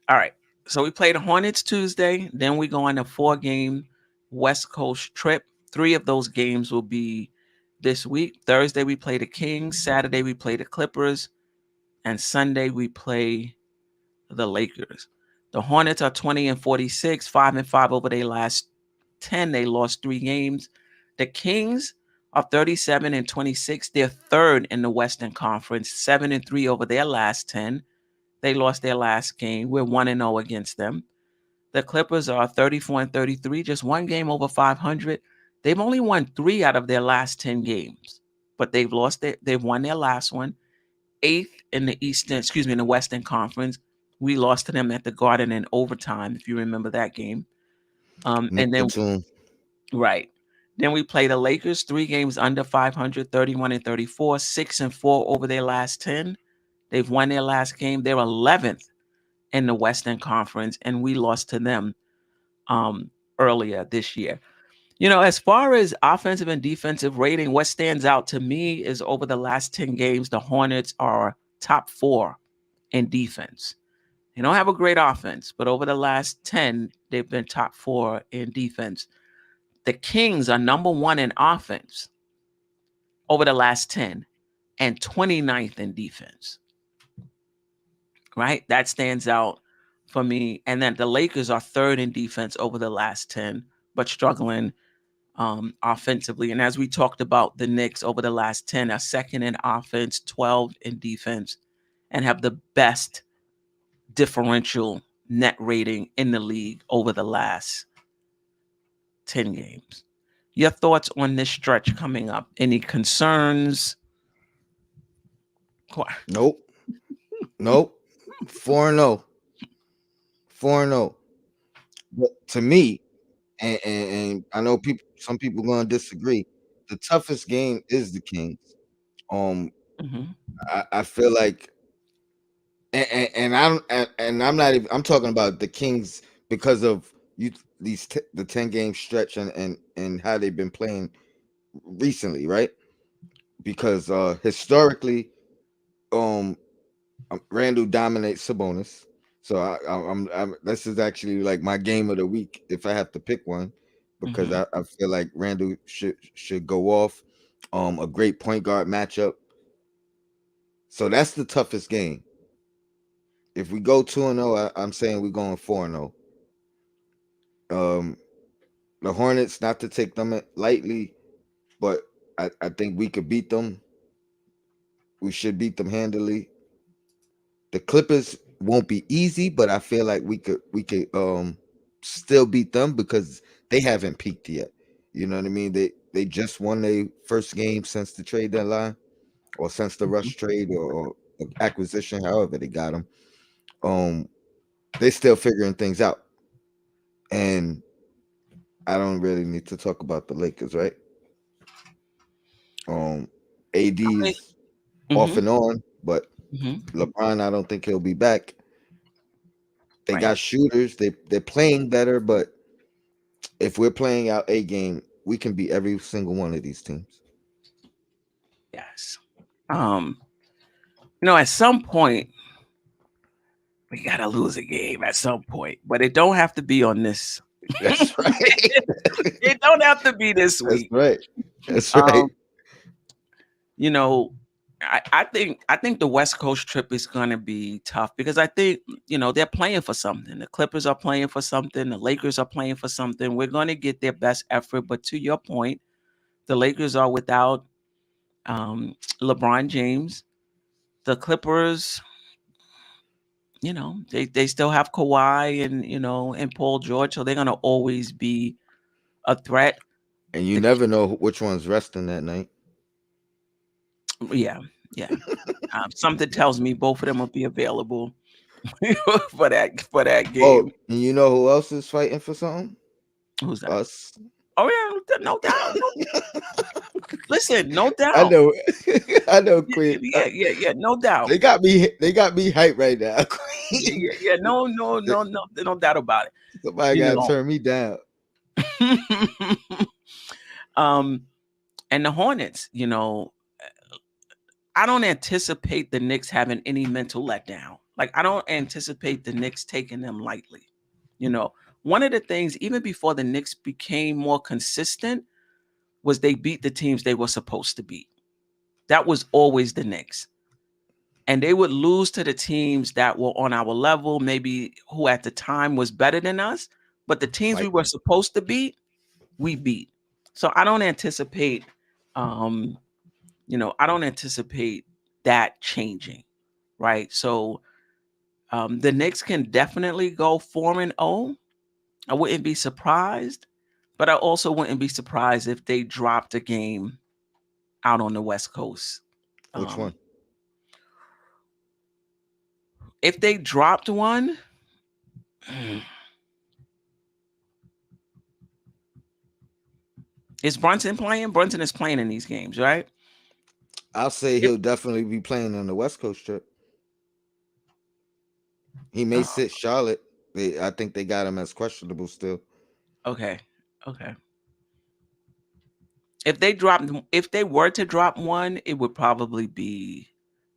All right. So we play the Hornets Tuesday. Then we go on a 4-game West Coast trip. 3 of those games will be this week. Thursday we play the Kings. Saturday we play the Clippers. And Sunday we play the Lakers. The Hornets are 20-46, 5-5 over their last 10. They lost 3 games. The Kings are 37-26. They're third in the Western Conference, 7-3 over their last 10. They lost their last game. We're 1-0 against them. The Clippers are 34-33, just 1 game over 500. They've only won 3 out of their last 10 games, but they've won their last one. 8th in the Western Conference. We lost to them at the Garden in overtime, if you remember that game. Nick And then Batum. right. Then we play the Lakers, 3 games under 500, 31-34, 6-4 over their last 10. They've won their last game. They're 11th in the Western Conference, and we lost to them earlier this year. As far as offensive and defensive rating, what stands out to me is over the last 10 games, the Hornets are top 4 in defense. They don't have a great offense, but over the last 10, they've been top 4 in defense. The Kings are number 1 in offense over the last 10 and 29th in defense. Right? That stands out for me. And then the Lakers are 3rd in defense over the last 10, but struggling offensively. And as we talked about, the Knicks over the last 10 are 2nd in offense, 12 in defense, and have the best differential net rating in the league over the last 10 games. Your thoughts on this stretch coming up? Any concerns? Nope. 4-0. 4-0. But to me, and I know some people gonna disagree. The toughest game is the Kings. Mm-hmm. I feel like, and I'm not even. I'm talking about the Kings because of the 10-game stretch and how they've been playing recently, right? Because historically, Randall dominates Sabonis. So I'm this is actually like my game of the week if I have to pick one, because Mm-hmm. I feel like Randall should go off. A great point guard matchup. So that's the toughest game. If we go 2-0, I'm saying we're going 4-0. Um, the Hornets, not to take them lightly, but I think we could beat them. We should beat them handily. The Clippers won't be easy, but I feel like we could still beat them because they haven't peaked yet. You know what I mean? They just won their first game since the trade deadline, or since the Mm-hmm. rush trade, or acquisition, however they got them. They still figuring things out, and I don't really need to talk about the Lakers, right? AD's off Mm-hmm. and on, but Mm-hmm. LeBron, I don't think he'll be back. They Right. got shooters. They're playing better, but if we're playing out a game, we can beat every single one of these teams. Yes. Um, at some point, we gotta lose a game at some point, but it don't have to be on this. That's right. It don't have to be this That's week. right. That's right. Um, you know, I think the West Coast trip is gonna be tough because I think they're playing for something. The Clippers are playing for something. The Lakers are playing for something. We're gonna get their best effort, but to your point, the Lakers are without LeBron James. The Clippers, they still have Kawhi and Paul George, so they're gonna always be a threat. And you The never know which one's resting that night. Yeah, yeah. Something tells me both of them will be available for that Oh, game. and you know who else is fighting for something? Who's that? Us. Oh yeah, no doubt. Listen, no I doubt. know. I know, Yeah, Queen. yeah, no doubt. They got me hyped right now, Yeah, Queen. yeah, yeah. No doubt about it. Somebody You gotta know. turn me down. um, and the Hornets, I don't anticipate the Knicks having any mental letdown. Like I don't anticipate the Knicks taking them lightly. You know, one of the things even before the Knicks became more consistent was they beat the teams they were supposed to beat. That was always the Knicks. And they would lose to the teams that were on our level, maybe who at the time was better than us, but the teams we Like were supposed to beat, we beat. So um, I don't anticipate that changing, right? So the Knicks can definitely go 4-0. I wouldn't be surprised, but I also wouldn't be surprised if they dropped a game out on the West Coast. which Um, one? if they dropped one, is Brunson playing? Brunson is playing in these games, right? I'll say If he'll definitely be playing on the West Coast trip. He may Oh, sit Charlotte. I think they got him as questionable still. okay. Okay. If they were to drop one, it would probably be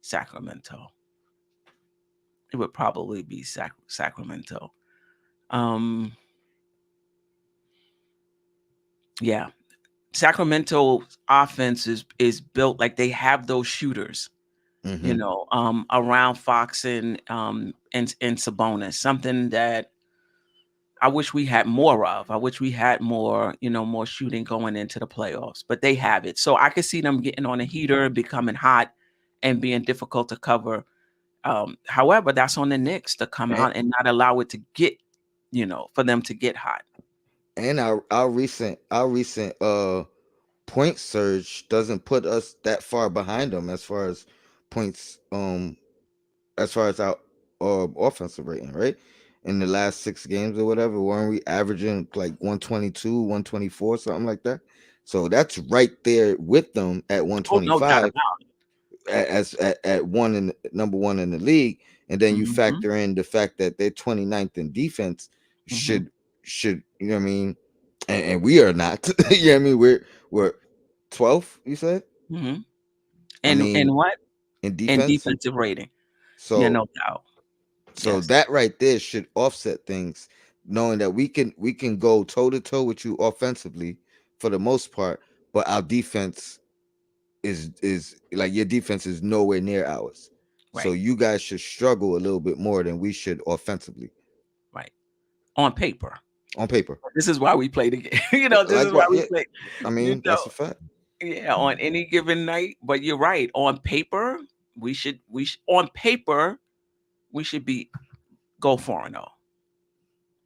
Sacramento. It would probably be Sacramento. Um, yeah. Sacramento offense is built like they have those shooters, Hmm. around Fox and Sabonis. Something that I wish we had more of. I wish we had more, more shooting going into the playoffs, but they have it. So I could see them getting on a heater, becoming hot, and being difficult to cover. However, that's on the Knicks to come And, out and not allow it to get, for them to get hot. and our recent point surge doesn't put us that far behind them as far as points, as far as our offensive rating, right? In the last 6 games or whatever, weren't we averaging like 122, 124, something like that? So that's right there with them at Oh, no doubt 125 about at one in number one in the league, and then it. you Hmm. factor in the fact that they're 29th in defense. Hmm. Should you know what I mean? And we are not. You know what I mean? We're 12th. You said? Hmm. I And mean, what? in And defense. defensive rating. Yeah, So no doubt. so Yes. that right there should offset things, knowing that we can go toe to toe with you offensively for the most part, but our defense is like your defense is nowhere near ours. So Right. you guys should struggle a little bit more than we should offensively Right. On paper. on paper. This is why we play the game. This is why Likewise, we yeah. play. I You mean, know, that's a fact. yeah, on any given night. But you're right. On paper, on paper, we should be go 4-0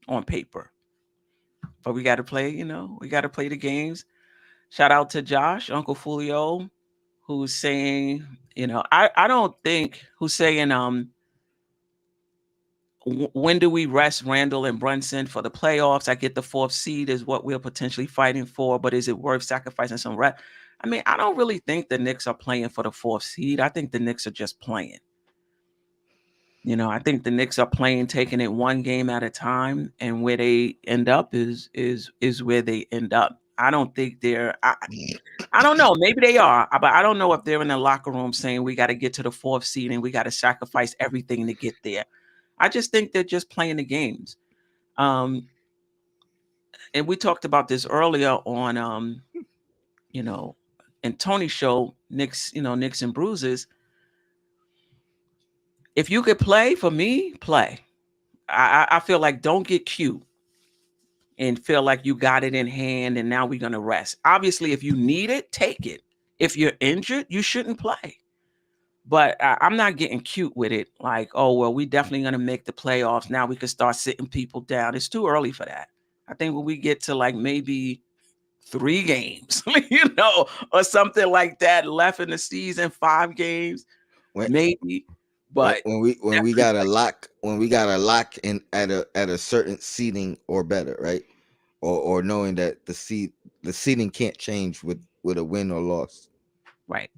on paper. But we got to play, we got to play the games. Shout out to Josh, Uncle Fulio, who's saying, I don't think who's saying, when do we rest Randall and Brunson for the playoffs? I get the fourth seed is what we're potentially fighting for, but is it worth sacrificing some rest? I mean, I don't really think the Knicks are playing for the fourth seed. I think the Knicks are just playing. I think the Knicks are playing, taking it one game at a time, and where they end up is where they end up. I don't think they're. I don't know. Maybe they are, but I don't know if they're in the locker room saying we got to get to the fourth seed and we got to sacrifice everything to get there. I just think they're just playing the games. Um, and we talked about this earlier on, you know, and Tony's show, Knicks and Bruises. If you could play for me, play. I feel like don't get cute and feel like you got it in hand and now we're gonna rest. Obviously, if you need it, take it. If you're injured, you shouldn't play. But I'm not getting cute with it. Like, oh well, we definitely gonna make the playoffs. Now we can start sitting people down. It's too early for that. I think when we get to like maybe 3 games, or something like that left in the season, 5 games, When maybe. when, But when we when we definitely got a like lock when we got a lock in at a certain seating or better, right? Or knowing that the seating can't change with a win or loss. right.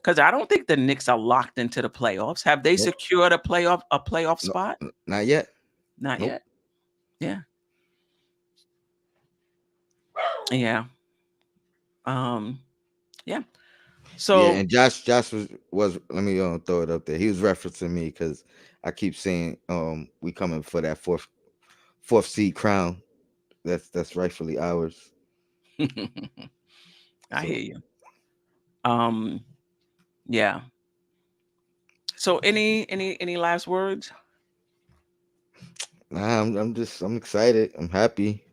Because I don't think the Knicks are locked into the playoffs. Have they Nope. secured a playoff No, spot? not yet. Not Nope. yet. Yeah. Yeah. Um, yeah. Yeah, So and Josh was let me throw it up there. He was referencing me because I keep saying we coming for that fourth seed crown. That's rightfully ours. I hear So you. Um, yeah. So any last words? nah, I'm excited. I'm happy.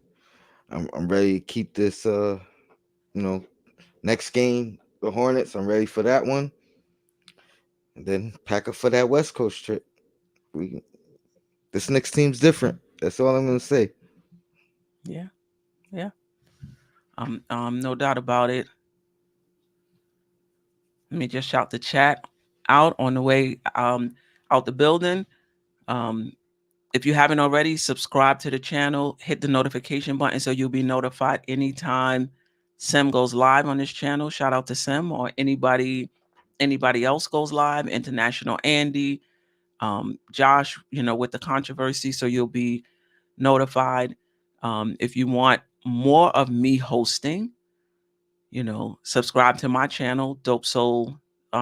I'm ready to keep this you know next game the Hornets. I'm ready for that one, and then pack up for that West Coast trip. We This next team's different. That's all I'm gonna say. Yeah. Yeah. No doubt about it. Let me just shout the chat out on the way out the building. Um, if you haven't already, subscribe to the channel, hit the notification button so you'll be notified anytime Sim goes live on this channel. Shout out to Sim or anybody else goes live. International Andy. Josh, with the controversy, so you'll be notified. If you want more of me hosting, subscribe to my channel, Dope Soul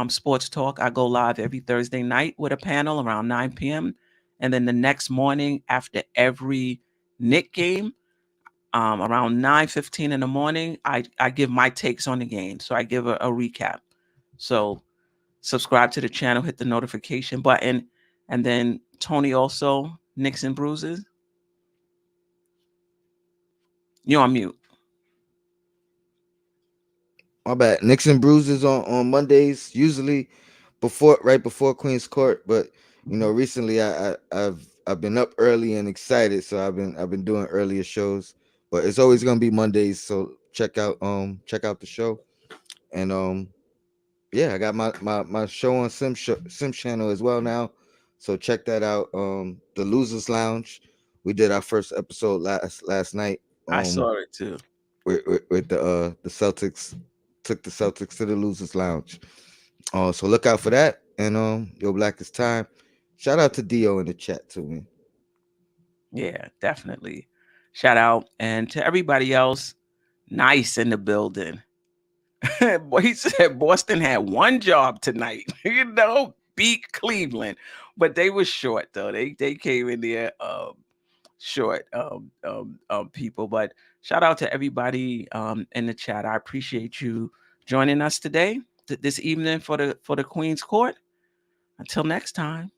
Sports Talk. I go live every Thursday night with a panel around 9 p.m. And then the next morning after every Knick game, around 9:15 in the morning, I give my takes on the game. So I give a recap. So subscribe to the channel, hit the notification button. And then Tony also, Knicks and Bruises. You're on mute. My bad. Knicks and Bruises on Mondays, usually right before Queen's Court. But recently I've been up early and excited, so I've been doing earlier shows. But it's always gonna be Mondays, so check out the show. And yeah, I got my show on Sim channel as well now, so check that out. The Losers Lounge. We did our first episode last night. I saw it too. With the Celtics, took the Celtics to the Losers Lounge. So look out for that. And Yo Black is time. Shout out to Dio in the chat too, man. Yeah, definitely. Shout out. And to everybody else, nice in the building. Boy, he said Boston had one job tonight, beat Cleveland. But they were short though. They came in there short people. But shout out to everybody in the chat. I appreciate you joining us today, this evening for the Queen's Court. Until next time.